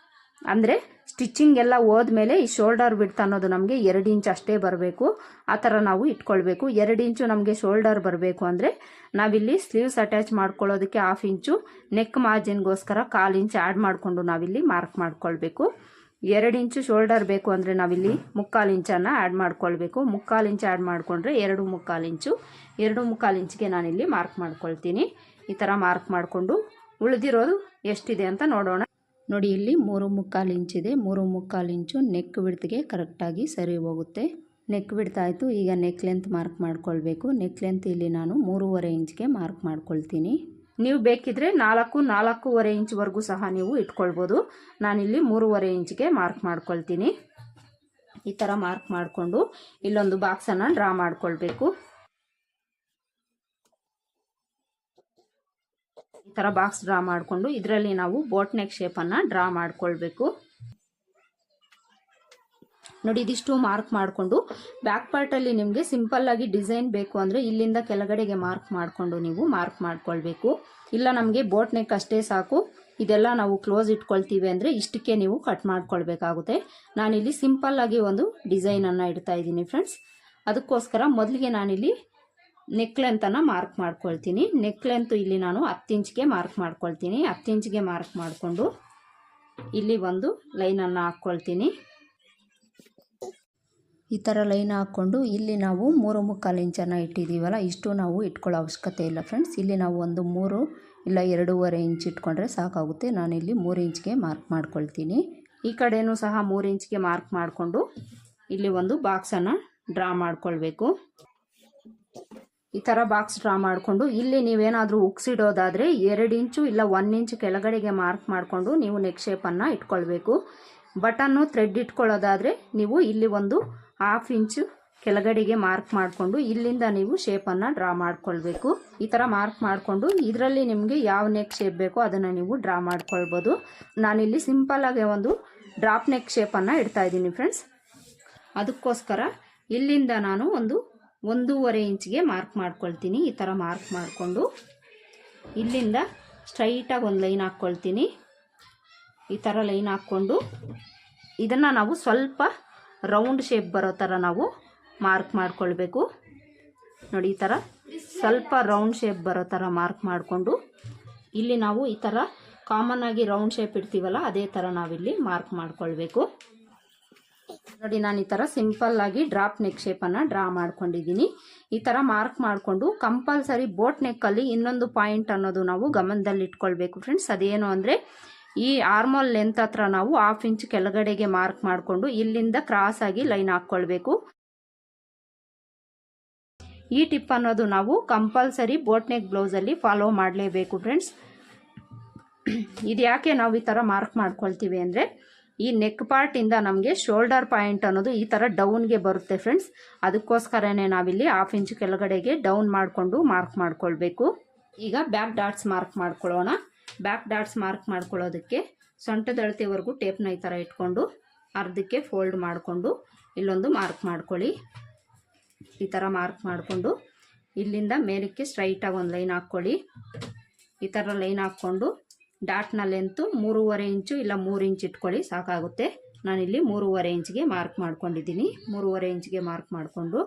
ಅಂದರೆ ಸ್ಟಿಚಿಂಗ್ ಎಲ್ಲ ಹೋದ್ಮೇಲೆ ಈ ಶೋಲ್ಡರ್ ಬಿಡ್ತ್ ಅನ್ನೋದು ನಮಗೆ 2 ಇಂಚ್ ಅಷ್ಟೇ ಬರಬೇಕು. ಆ ಥರ ನಾವು ಇಟ್ಕೊಳ್ಬೇಕು. 2 ಇಂಚು ನಮಗೆ ಶೋಲ್ಡರ್ ಬರಬೇಕು ಅಂದರೆ ನಾವಿಲ್ಲಿ ಸ್ಲೀವ್ಸ್ ಅಟ್ಯಾಚ್ ಮಾಡ್ಕೊಳ್ಳೋದಕ್ಕೆ 1/2 ಇಂಚು ನೆಕ್ ಮಾರ್ಜಿನ್ಗೋಸ್ಕರ 1/4 ಇಂಚ್ ಆ್ಯಡ್ ಮಾಡಿಕೊಂಡು ನಾವಿಲ್ಲಿ ಮಾರ್ಕ್ ಮಾಡ್ಕೊಳ್ಬೇಕು. 2 ಇಂಚು ಶೋಲ್ಡರ್ ಬೇಕು ಅಂದರೆ ನಾವಿಲ್ಲಿ 3/4 ಇಂಚನ್ನು ಆ್ಯಡ್ ಮಾಡ್ಕೊಳ್ಬೇಕು. 3/4 ಇಂಚ್ ಆ್ಯಡ್ ಮಾಡಿಕೊಂಡ್ರೆ 2.25 ಇಂಚು. 2.25 ಇಂಚಿಗೆ ನಾನಿಲ್ಲಿ ಮಾರ್ಕ್ ಮಾಡ್ಕೊಳ್ತೀನಿ. ಈ ಥರ ಮಾರ್ಕ್ ಮಾಡಿಕೊಂಡು ಉಳಿದಿರೋದು ಎಷ್ಟಿದೆ ಅಂತ ನೋಡೋಣ. ನೋಡಿ, ಇಲ್ಲಿ 3.25 ಇಂಚಿದೆ. 3.25 ಇಂಚು ನೆಕ್ ವಿಡ್ತ್ಗೆ ಕರೆಕ್ಟಾಗಿ ಸರಿ ಹೋಗುತ್ತೆ. ನೆಕ್ ವಿಡ್ತ್ ಆಯಿತು. ಈಗ ನೆಕ್ ಲೆಂತ್ ಮಾರ್ಕ್ ಮಾಡ್ಕೊಳ್ಬೇಕು. ನೆಕ್ ಲೆಂತ್ ಇಲ್ಲಿ ನಾನು 3.5 ಇಂಚ್ಗೆ ಮಾರ್ಕ್ ಮಾಡ್ಕೊಳ್ತೀನಿ. ನೀವು ಬೇಕಿದ್ರೆ 4.25 ಇಂಚ್ವರೆಗೂ ಸಹ ನೀವು ಇಟ್ಕೊಳ್ಬೋದು. ನಾನಿಲ್ಲಿ 3.5 ಇಂಚ್ಗೆ ಮಾರ್ಕ್ ಮಾಡ್ಕೊಳ್ತೀನಿ. ಈ ಥರ ಮಾರ್ಕ್ ಮಾಡಿಕೊಂಡು ಇಲ್ಲೊಂದು ಬಾಕ್ಸನ್ನು ಡ್ರಾ ಮಾಡ್ಕೊಳ್ಬೇಕು. ಈ ಥರ ಬಾಕ್ಸ್ ಡ್ರಾ ಮಾಡಿಕೊಂಡು ಇದರಲ್ಲಿ ನಾವು ಬೋಟ್ ನೆಕ್ ಶೇಪನ್ನು ಡ್ರಾ ಮಾಡ್ಕೊಳ್ಬೇಕು. ನೋಡಿ, ಇದಿಷ್ಟು ಮಾರ್ಕ್ ಮಾಡಿಕೊಂಡು ಬ್ಯಾಕ್ ಪಾರ್ಟಲ್ಲಿ ನಿಮಗೆ ಸಿಂಪಲ್ಲಾಗಿ ಡಿಸೈನ್ ಬೇಕು ಅಂದರೆ ಇಲ್ಲಿಂದ ಕೆಳಗಡೆಗೆ ಮಾರ್ಕ್ ಮಾಡಿಕೊಂಡು ನೀವು ಮಾರ್ಕ್ ಮಾಡ್ಕೊಳ್ಬೇಕು. ಇಲ್ಲ ನಮಗೆ ಬೋಟ್ ನೆಕ್ ಅಷ್ಟೇ ಸಾಕು, ಇದೆಲ್ಲ ನಾವು ಕ್ಲೋಸ್ ಇಟ್ಕೊಳ್ತೀವಿ ಅಂದರೆ ಇಷ್ಟಕ್ಕೆ ನೀವು ಕಟ್ ಮಾಡ್ಕೊಳ್ಬೇಕಾಗುತ್ತೆ. ನಾನಿಲ್ಲಿ ಸಿಂಪಲ್ಲಾಗಿ ಒಂದು ಡಿಸೈನನ್ನು ಇಡ್ತಾ ಇದ್ದೀನಿ ಫ್ರೆಂಡ್ಸ್. ಅದಕ್ಕೋಸ್ಕರ ಮೊದಲಿಗೆ ನಾನಿಲ್ಲಿ ನೆಕ್ ಲೆಂತನ್ನು ಮಾರ್ಕ್ ಮಾಡ್ಕೊಳ್ತೀನಿ. ನೆಕ್ ಲೆಂತ್ ಇಲ್ಲಿ ನಾನು 10 ಇಂಚ್ಗೆ ಮಾರ್ಕ್ ಮಾಡ್ಕೊಳ್ತೀನಿ. 10 ಇಂಚ್ಗೆ ಮಾರ್ಕ್ ಮಾಡಿಕೊಂಡು ಇಲ್ಲಿ ಒಂದು ಲೈನನ್ನು ಹಾಕ್ಕೊಳ್ತೀನಿ. ಈ ಥರ ಲೈನ್ ಹಾಕ್ಕೊಂಡು ಇಲ್ಲಿ ನಾವು 3.25 ಇಂಚನ್ನು ಇಟ್ಟಿದ್ದೀವಲ್ಲ, ಇಷ್ಟು ನಾವು ಇಟ್ಕೊಳ್ಳೋ ಅವಶ್ಯಕತೆ ಇಲ್ಲ ಫ್ರೆಂಡ್ಸ್. ಇಲ್ಲಿ ನಾವು ಒಂದು 3 ಇಲ್ಲ 2.25 ಇಂಚ್ ಇಟ್ಕೊಂಡ್ರೆ ಸಾಕಾಗುತ್ತೆ. ನಾನಿಲ್ಲಿ 3 ಇಂಚ್ಗೆ ಮಾರ್ಕ್ ಮಾಡ್ಕೊಳ್ತೀನಿ. ಈ ಕಡೆಯೂ ಸಹ 3 ಇಂಚ್ಗೆ ಮಾರ್ಕ್ ಮಾಡಿಕೊಂಡು ಇಲ್ಲಿ ಒಂದು ಬಾಕ್ಸನ್ನು ಡ್ರಾ ಮಾಡ್ಕೊಳ್ಬೇಕು. ಈ ಥರ ಬಾಕ್ಸ್ ಡ್ರಾ ಮಾಡಿಕೊಂಡು ಇಲ್ಲಿ ನೀವೇನಾದರೂ ಉಕ್ಸಿಡೋದಾದರೆ 2 ಇಂಚು ಇಲ್ಲ 1 ಇಂಚ್ ಕೆಳಗಡೆಗೆ ಮಾರ್ಕ್ ಮಾಡಿಕೊಂಡು ನೀವು ನೆಕ್ ಶೇಪನ್ನು ಇಟ್ಕೊಳ್ಬೇಕು. ಬಟನ್ನು ಥ್ರೆಡ್ ಇಟ್ಕೊಳ್ಳೋದಾದರೆ ನೀವು ಇಲ್ಲಿ ಒಂದು 1/2 ಇಂಚು ಕೆಳಗಡೆಗೆ ಮಾರ್ಕ್ ಮಾಡಿಕೊಂಡು ಇಲ್ಲಿಂದ ನೀವು ಶೇಪನ್ನು ಡ್ರಾ ಮಾಡ್ಕೊಳ್ಬೇಕು. ಈ ಥರ ಮಾರ್ಕ್ ಮಾಡಿಕೊಂಡು ಇದರಲ್ಲಿ ನಿಮಗೆ ಯಾವ ನೆಕ್ ಶೇಪ್ ಬೇಕೋ ಅದನ್ನು ನೀವು ಡ್ರಾ ಮಾಡ್ಕೊಳ್ಬೋದು. ನಾನಿಲ್ಲಿ ಸಿಂಪಲ್ಲಾಗಿ ಒಂದು ಡ್ರಾಪ್ ನೆಕ್ ಶೇಪನ್ನು ಇಡ್ತಾ ಇದ್ದೀನಿ ಫ್ರೆಂಡ್ಸ್. ಅದಕ್ಕೋಸ್ಕರ ಇಲ್ಲಿಂದ ನಾನು ಒಂದು 1.5 ಇಂಚಿಗೆ ಮಾರ್ಕ್ ಮಾಡ್ಕೊಳ್ತೀನಿ. ಈ ಥರ ಮಾರ್ಕ್ ಮಾಡಿಕೊಂಡು ಇಲ್ಲಿಂದ ಸ್ಟ್ರೈಟಾಗಿ ಒಂದು ಲೈನ್ ಹಾಕ್ಕೊಳ್ತೀನಿ. ಈ ಥರ ಲೈನ್ ಹಾಕ್ಕೊಂಡು ಇದನ್ನು ನಾವು ಸ್ವಲ್ಪ ರೌಂಡ್ ಶೇಪ್ ಬರೋ ಥರ ನಾವು ಮಾರ್ಕ್ ಮಾಡ್ಕೊಳ್ಬೇಕು. ನೋಡಿ, ಈ ಥರ ಸ್ವಲ್ಪ ರೌಂಡ್ ಶೇಪ್ ಬರೋ ಥರ ಮಾರ್ಕ್ ಮಾಡಿಕೊಂಡು ಇಲ್ಲಿ ನಾವು ಈ ಥರ ಕಾಮನ್ ಆಗಿ ರೌಂಡ್ ಶೇಪ್ ಇಡ್ತೀವಲ್ಲ ಅದೇ ಥರ ನಾವಿಲ್ಲಿ ಮಾರ್ಕ್ ಮಾಡ್ಕೊಳ್ಬೇಕು. ನೋಡಿ, ನಾನು ಈ ಥರ ಸಿಂಪಲ್ಲಾಗಿ ಡ್ರಾಪ್ ನೆಕ್ ಶೇಪನ್ನು ಡ್ರಾ ಮಾಡ್ಕೊಂಡಿದ್ದೀನಿ. ಈ ಥರ ಮಾರ್ಕ್ ಮಾಡಿಕೊಂಡು ಕಂಪಲ್ಸರಿ ಬೋಟ್ ನೆಕ್ಕಲ್ಲಿ ಇನ್ನೊಂದು ಪಾಯಿಂಟ್ ಅನ್ನೋದು ನಾವು ಗಮನದಲ್ಲಿ ಇಟ್ಕೊಳ್ಬೇಕು ಫ್ರೆಂಡ್ಸ್. ಅದೇನು ಅಂದರೆ ಈ ಆರ್ಮೋಲ್ ಲೆಂತ್ ಹತ್ರ ನಾವು 1/2 ಇಂಚ್ ಕೆಳಗಡೆಗೆ ಮಾರ್ಕ್ ಮಾಡಿಕೊಂಡು ಇಲ್ಲಿಂದ ಕ್ರಾಸ್ ಆಗಿ ಲೈನ್ ಹಾಕ್ಕೊಳ್ಬೇಕು. ಈ ಟಿಪ್ ಅನ್ನೋದು ನಾವು ಕಂಪಲ್ಸರಿ ಬೋಟ್ ನೆಕ್ ಬ್ಲೌಸಲ್ಲಿ ಫಾಲೋ ಮಾಡಲೇಬೇಕು ಫ್ರೆಂಡ್ಸ್. ಇದು ಯಾಕೆ ನಾವು ಈ ಥರ ಮಾರ್ಕ್ ಮಾಡ್ಕೊಳ್ತೀವಿ ಅಂದರೆ, ಈ ನೆಕ್ ಪಾರ್ಟಿಂದ ನಮಗೆ ಶೋಲ್ಡರ್ ಪಾಯಿಂಟ್ ಅನ್ನೋದು ಈ ಥರ ಡೌನ್ಗೆ ಬರುತ್ತೆ ಫ್ರೆಂಡ್ಸ್. ಅದಕ್ಕೋಸ್ಕರನೇ ನಾವಿಲ್ಲಿ 1/2 ಇಂಚ್ ಕೆಳಗಡೆಗೆ ಡೌನ್ ಮಾಡಿಕೊಂಡು ಮಾರ್ಕ್ ಮಾಡ್ಕೊಳ್ಬೇಕು. ಈಗ ಬ್ಯಾಕ್ ಡಾಟ್ಸ್ ಮಾರ್ಕ್ ಮಾಡ್ಕೊಳ್ಳೋಣ. ಬ್ಯಾಕ್ ಡಾಟ್ಸ್ ಮಾರ್ಕ್ ಮಾಡ್ಕೊಳ್ಳೋದಕ್ಕೆ ಸೊಂಟದ ಅಳತೆವರೆಗೂ ಟೇಪ್ನ ಈ ಥರ ಇಟ್ಕೊಂಡು ಅರ್ಧಕ್ಕೆ ಫೋಲ್ಡ್ ಮಾಡಿಕೊಂಡು ಇಲ್ಲೊಂದು ಮಾರ್ಕ್ ಮಾಡ್ಕೊಳ್ಳಿ. ಈ ಥರ ಮಾರ್ಕ್ ಮಾಡಿಕೊಂಡು ಇಲ್ಲಿಂದ ಮೇಲಕ್ಕೆ ಸ್ಟ್ರೈಟಾಗಿ ಒಂದು ಲೈನ್ ಹಾಕ್ಕೊಳ್ಳಿ. ಈ ಥರ ಲೈನ್ ಹಾಕ್ಕೊಂಡು ಡಾಟ್ನ ಲೆಂತು 3.5 ಇಂಚು ಇಲ್ಲ 3 ಇಂಚ್ ಇಟ್ಕೊಳ್ಳಿ, ಸಾಕಾಗುತ್ತೆ. ನಾನಿಲ್ಲಿ 3.5 ಇಂಚ್ಗೆ ಮಾರ್ಕ್ ಮಾಡ್ಕೊಂಡಿದ್ದೀನಿ. 3.5 ಇಂಚ್ಗೆ ಮಾರ್ಕ್ ಮಾಡಿಕೊಂಡು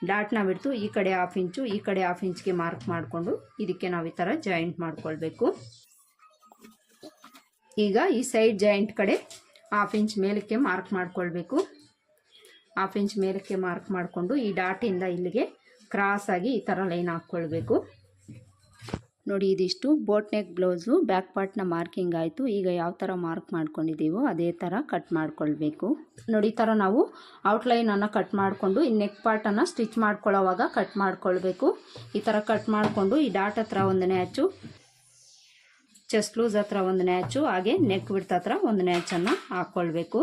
ಡಾಟ್ನ ಬಿಡ್ತು ಈ ಕಡೆ 1/2 ಇಂಚು ಈ ಕಡೆ 1/2 ಇಂಚ್ಗೆ ಮಾರ್ಕ್ ಮಾಡಿಕೊಂಡು ಇದಕ್ಕೆ ನಾವು ಈ ಥರ ಜಾಯಿಂಟ್ ಮಾಡ್ಕೊಳ್ಬೇಕು. ಈಗ ಈ ಸೈಡ್ ಜಾಯಿಂಟ್ ಕಡೆ 1/2 ಇಂಚ್ ಮೇಲಕ್ಕೆ ಮಾರ್ಕ್ ಮಾಡ್ಕೊಳ್ಬೇಕು. 1/2 ಇಂಚ್ ಮೇಲಕ್ಕೆ ಮಾರ್ಕ್ ಮಾಡಿಕೊಂಡು ಈ ಡಾಟಿಂದ ಇಲ್ಲಿಗೆ ಕ್ರಾಸ್ ಆಗಿ ಈ ಥರ ಲೈನ್ ಹಾಕ್ಕೊಳ್ಬೇಕು. ನೋಡಿ, ಇದಿಷ್ಟು ಬೋಟ್ ನೆಕ್ ಬ್ಲೌಸು ಬ್ಯಾಕ್ ಪಾರ್ಟ್ನ ಮಾರ್ಕಿಂಗ್ ಆಯಿತು. ಈಗ ಯಾವ ಥರ ಮಾರ್ಕ್ ಮಾಡ್ಕೊಂಡಿದ್ದೀವೋ ಅದೇ ಥರ ಕಟ್ ಮಾಡ್ಕೊಳ್ಬೇಕು. ನೋಡಿ, ಈ ಥರ ನಾವು ಔಟ್ಲೈನನ್ನು ಕಟ್ ಮಾಡಿಕೊಂಡು ಈ ನೆಕ್ ಪಾರ್ಟನ್ನು ಸ್ಟಿಚ್ ಮಾಡ್ಕೊಳ್ಳೋವಾಗ ಕಟ್ ಮಾಡ್ಕೊಳ್ಬೇಕು. ಈ ಥರ ಕಟ್ ಮಾಡಿಕೊಂಡು ಈ ಡಾಟ್ ಹತ್ರ ಒಂದು ನ್ಯಾಚು, ಚೆಸ್ಟ್ ಲೂಸ್ ಹತ್ರ ಒಂದು ನ್ಯಾಚು, ಹಾಗೆ ನೆಕ್ ವಿಡ್ತ್ ಹತ್ರ ಒಂದು ನ್ಯಾಚನ್ನು ಹಾಕ್ಕೊಳ್ಬೇಕು.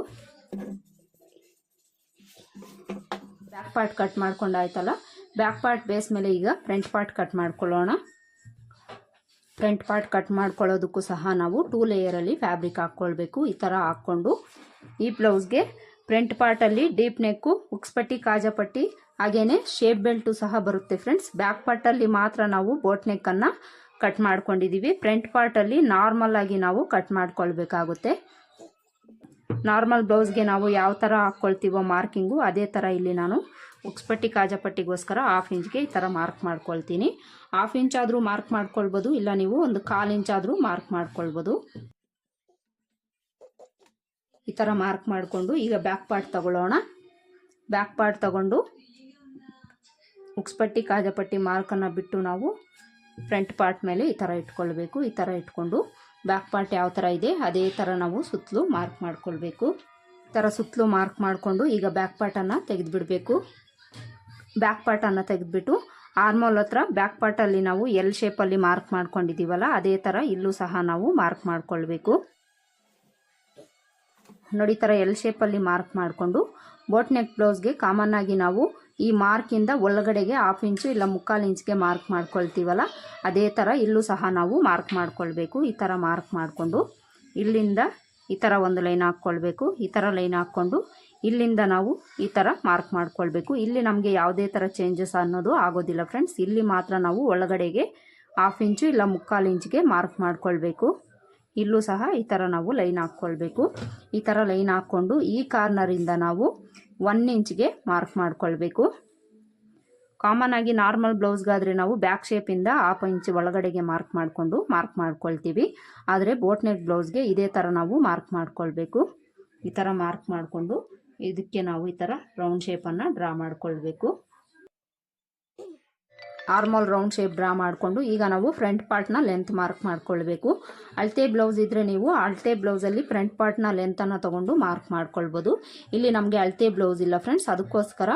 ಬ್ಯಾಕ್ ಪಾರ್ಟ್ ಕಟ್ ಮಾಡ್ಕೊಂಡಾಯ್ತಲ್ಲ, ಬ್ಯಾಕ್ ಪಾರ್ಟ್ ಬೇಸ್ ಮೇಲೆ ಈಗ ಫ್ರಂಟ್ ಪಾರ್ಟ್ ಕಟ್ ಮಾಡ್ಕೊಳ್ಳೋಣ. ಫ್ರಂಟ್ ಪಾರ್ಟ್ ಕಟ್ ಮಾಡ್ಕೊಳ್ಳೋದಕ್ಕೂ ಸಹ ನಾವು 2 ಲೇಯರಲ್ಲಿ ಫ್ಯಾಬ್ರಿಕ್ ಹಾಕ್ಕೊಳ್ಬೇಕು. ಈ ಥರ ಹಾಕ್ಕೊಂಡು ಈ ಬ್ಲೌಸ್ಗೆ ಫ್ರಂಟ್ ಪಾರ್ಟಲ್ಲಿ ಡೀಪ್ ನೆಕ್ಕು, ಉಕ್ಸ್ಪಟ್ಟಿ, ಕಾಜಾಪಟ್ಟಿ, ಹಾಗೇನೆ ಶೇಪ್ ಬೆಲ್ಟು ಸಹ ಬರುತ್ತೆ ಫ್ರೆಂಡ್ಸ್. ಬ್ಯಾಕ್ ಪಾರ್ಟಲ್ಲಿ ಮಾತ್ರ ನಾವು ಬೋಟ್ ನೆಕ್ಕನ್ನು ಕಟ್ ಮಾಡ್ಕೊಂಡಿದ್ದೀವಿ. ಫ್ರಂಟ್ ಪಾರ್ಟಲ್ಲಿ ನಾರ್ಮಲ್ ಆಗಿ ನಾವು ಕಟ್ ಮಾಡ್ಕೊಳ್ಬೇಕಾಗುತ್ತೆ. ನಾರ್ಮಲ್ ಬ್ಲೌಸ್ಗೆ ನಾವು ಯಾವ ಥರ ಹಾಕ್ಕೊಳ್ತೀವೋ ಮಾರ್ಕಿಂಗು ಅದೇ ಥರ ಇಲ್ಲಿ ನಾನು ಉಕ್ಸ್ಪಟ್ಟಿ, ಕಾಜಾಪಟ್ಟಿಗೋಸ್ಕರ 1/2 ಇಂಚ್ಗೆ ಈ ಥರ ಮಾರ್ಕ್ ಮಾಡ್ಕೊಳ್ತೀನಿ. 1/2 ಇಂಚ್ ಆದರೂ ಮಾರ್ಕ್ ಮಾಡ್ಕೊಳ್ಬೋದು, ಇಲ್ಲ ನೀವು ಒಂದು 1/4 ಇಂಚ್ ಆದರೂ ಮಾರ್ಕ್ ಮಾಡ್ಕೊಳ್ಬೋದು. ಈ ಥರ ಮಾರ್ಕ್ ಮಾಡಿಕೊಂಡು ಈಗ ಬ್ಯಾಕ್ ಪಾರ್ಟ್ ತಗೊಳ್ಳೋಣ. ಬ್ಯಾಕ್ ಪಾರ್ಟ್ ತಗೊಂಡು ಉಕ್ಸ್ಪಟ್ಟಿ, ಕಾಜಾಪಟ್ಟಿ ಮಾರ್ಕನ್ನು ಬಿಟ್ಟು ನಾವು ಫ್ರಂಟ್ ಪಾರ್ಟ್ ಮೇಲೆ ಈ ಥರ ಇಟ್ಕೊಳ್ಬೇಕು. ಈ ಥರ ಇಟ್ಕೊಂಡು ಬ್ಯಾಕ್ ಪಾರ್ಟ್ ಯಾವ ಥರ ಇದೆ ಅದೇ ಥರ ನಾವು ಸುತ್ತಲೂ ಮಾರ್ಕ್ ಮಾಡ್ಕೊಳ್ಬೇಕು. ಈ ಥರ ಸುತ್ತಲೂ ಮಾರ್ಕ್ ಮಾಡಿಕೊಂಡು ಈಗ ಬ್ಯಾಕ್ ಪಾರ್ಟನ್ನು ತೆಗೆದುಬಿಡಬೇಕು. ಬ್ಯಾಕ್ ಪಾರ್ಟನ್ನು ತೆಗೆದುಬಿಟ್ಟು ಆರ್ಮೋಲ್ ಹತ್ರ ಬ್ಯಾಕ್ ಪಾರ್ಟಲ್ಲಿ ನಾವು ಎಲ್ ಶೇಪಲ್ಲಿ ಮಾರ್ಕ್ ಮಾಡ್ಕೊಂಡಿದ್ದೀವಲ್ಲ ಅದೇ ಥರ ಇಲ್ಲೂ ಸಹ ನಾವು ಮಾರ್ಕ್ ಮಾಡ್ಕೊಳ್ಬೇಕು. ನೋಡಿ, ಥರ ಎಲ್ ಶೇಪಲ್ಲಿ ಮಾರ್ಕ್ ಮಾಡಿಕೊಂಡು ಬೋಟ್ ನೆಕ್ ಬ್ಲೌಸ್ಗೆ ಕಾಮನ್ ಆಗಿ ನಾವು ಈ ಮಾರ್ಕಿಂದ ಒಳಗಡೆಗೆ 1/2 ಇಂಚು ಇಲ್ಲ 3/4 ಇಂಚ್ಗೆ ಮಾರ್ಕ್ ಮಾಡ್ಕೊಳ್ತೀವಲ್ಲ ಅದೇ ಥರ ಇಲ್ಲೂ ಸಹ ನಾವು ಮಾರ್ಕ್ ಮಾಡ್ಕೊಳ್ಬೇಕು. ಈ ಥರ ಮಾರ್ಕ್ ಮಾಡಿಕೊಂಡು ಇಲ್ಲಿಂದ ಈ ಥರ ಒಂದು ಲೈನ್ ಹಾಕ್ಕೊಳ್ಬೇಕು. ಈ ಥರ ಲೈನ್ ಹಾಕ್ಕೊಂಡು ಇಲ್ಲಿಂದ ನಾವು ಈ ಥರ ಮಾರ್ಕ್ ಮಾಡ್ಕೊಳ್ಬೇಕು. ಇಲ್ಲಿ ನಮಗೆ ಯಾವುದೇ ಥರ ಚೇಂಜಸ್ ಅನ್ನೋದು ಆಗೋದಿಲ್ಲ ಫ್ರೆಂಡ್ಸ್. ಇಲ್ಲಿ ಮಾತ್ರ ನಾವು ಒಳಗಡೆಗೆ 1/2 ಇಂಚು ಇಲ್ಲ 3/4 ಇಂಚ್ಗೆ ಮಾರ್ಕ್ ಮಾಡ್ಕೊಳ್ಬೇಕು. ಇಲ್ಲೂ ಸಹ ಈ ಥರ ನಾವು ಲೈನ್ ಹಾಕ್ಕೊಳ್ಬೇಕು. ಈ ಥರ ಲೈನ್ ಹಾಕ್ಕೊಂಡು ಈ ಕಾರ್ನರಿಂದ ನಾವು 1 ಇಂಚ್ಗೆ ಮಾರ್ಕ್ ಮಾಡ್ಕೊಳ್ಬೇಕು. ಕಾಮನ್ ಆಗಿ ನಾರ್ಮಲ್ ಬ್ಲೌಸ್ಗಾದರೆ ನಾವು ಬ್ಯಾಕ್ ಶೇಪಿಂದ 1/2 ಇಂಚ್ ಒಳಗಡೆಗೆ ಮಾರ್ಕ್ ಮಾಡಿಕೊಂಡು ಮಾರ್ಕ್ ಮಾಡ್ಕೊಳ್ತೀವಿ. ಆದರೆ ಬೋಟ್ ನೆಕ್ ಬ್ಲೌಸ್ಗೆ ಇದೇ ಥರ ನಾವು ಮಾರ್ಕ್ ಮಾಡ್ಕೊಳ್ಬೇಕು. ಈ ಥರ ಮಾರ್ಕ್ ಮಾಡಿಕೊಂಡು ಇದಕ್ಕೆ ನಾವು ಈ ಥರ ರೌಂಡ್ ಶೇಪನ್ನು ಡ್ರಾ ಮಾಡ್ಕೊಳ್ಬೇಕು. ಆರ್ಮೋಲ್ ರೌಂಡ್ ಶೇಪ್ ಡ್ರಾ ಮಾಡಿಕೊಂಡು ಈಗ ನಾವು ಫ್ರಂಟ್ ಪಾರ್ಟ್ನ ಲೆಂತ್ ಮಾರ್ಕ್ ಮಾಡ್ಕೊಳ್ಬೇಕು. ಅಳತೆ ಬ್ಲೌಸ್ ಇದ್ದರೆ ನೀವು ಅಳತೆ ಬ್ಲೌಸಲ್ಲಿ ಫ್ರಂಟ್ ಪಾರ್ಟ್ನ ಲೆಂತನ್ನು ತೊಗೊಂಡು ಮಾರ್ಕ್ ಮಾಡ್ಕೊಳ್ಬೋದು. ಇಲ್ಲಿ ನಮಗೆ ಅಳತೆ ಬ್ಲೌಸ್ ಇಲ್ಲ ಫ್ರೆಂಡ್ಸ್, ಅದಕ್ಕೋಸ್ಕರ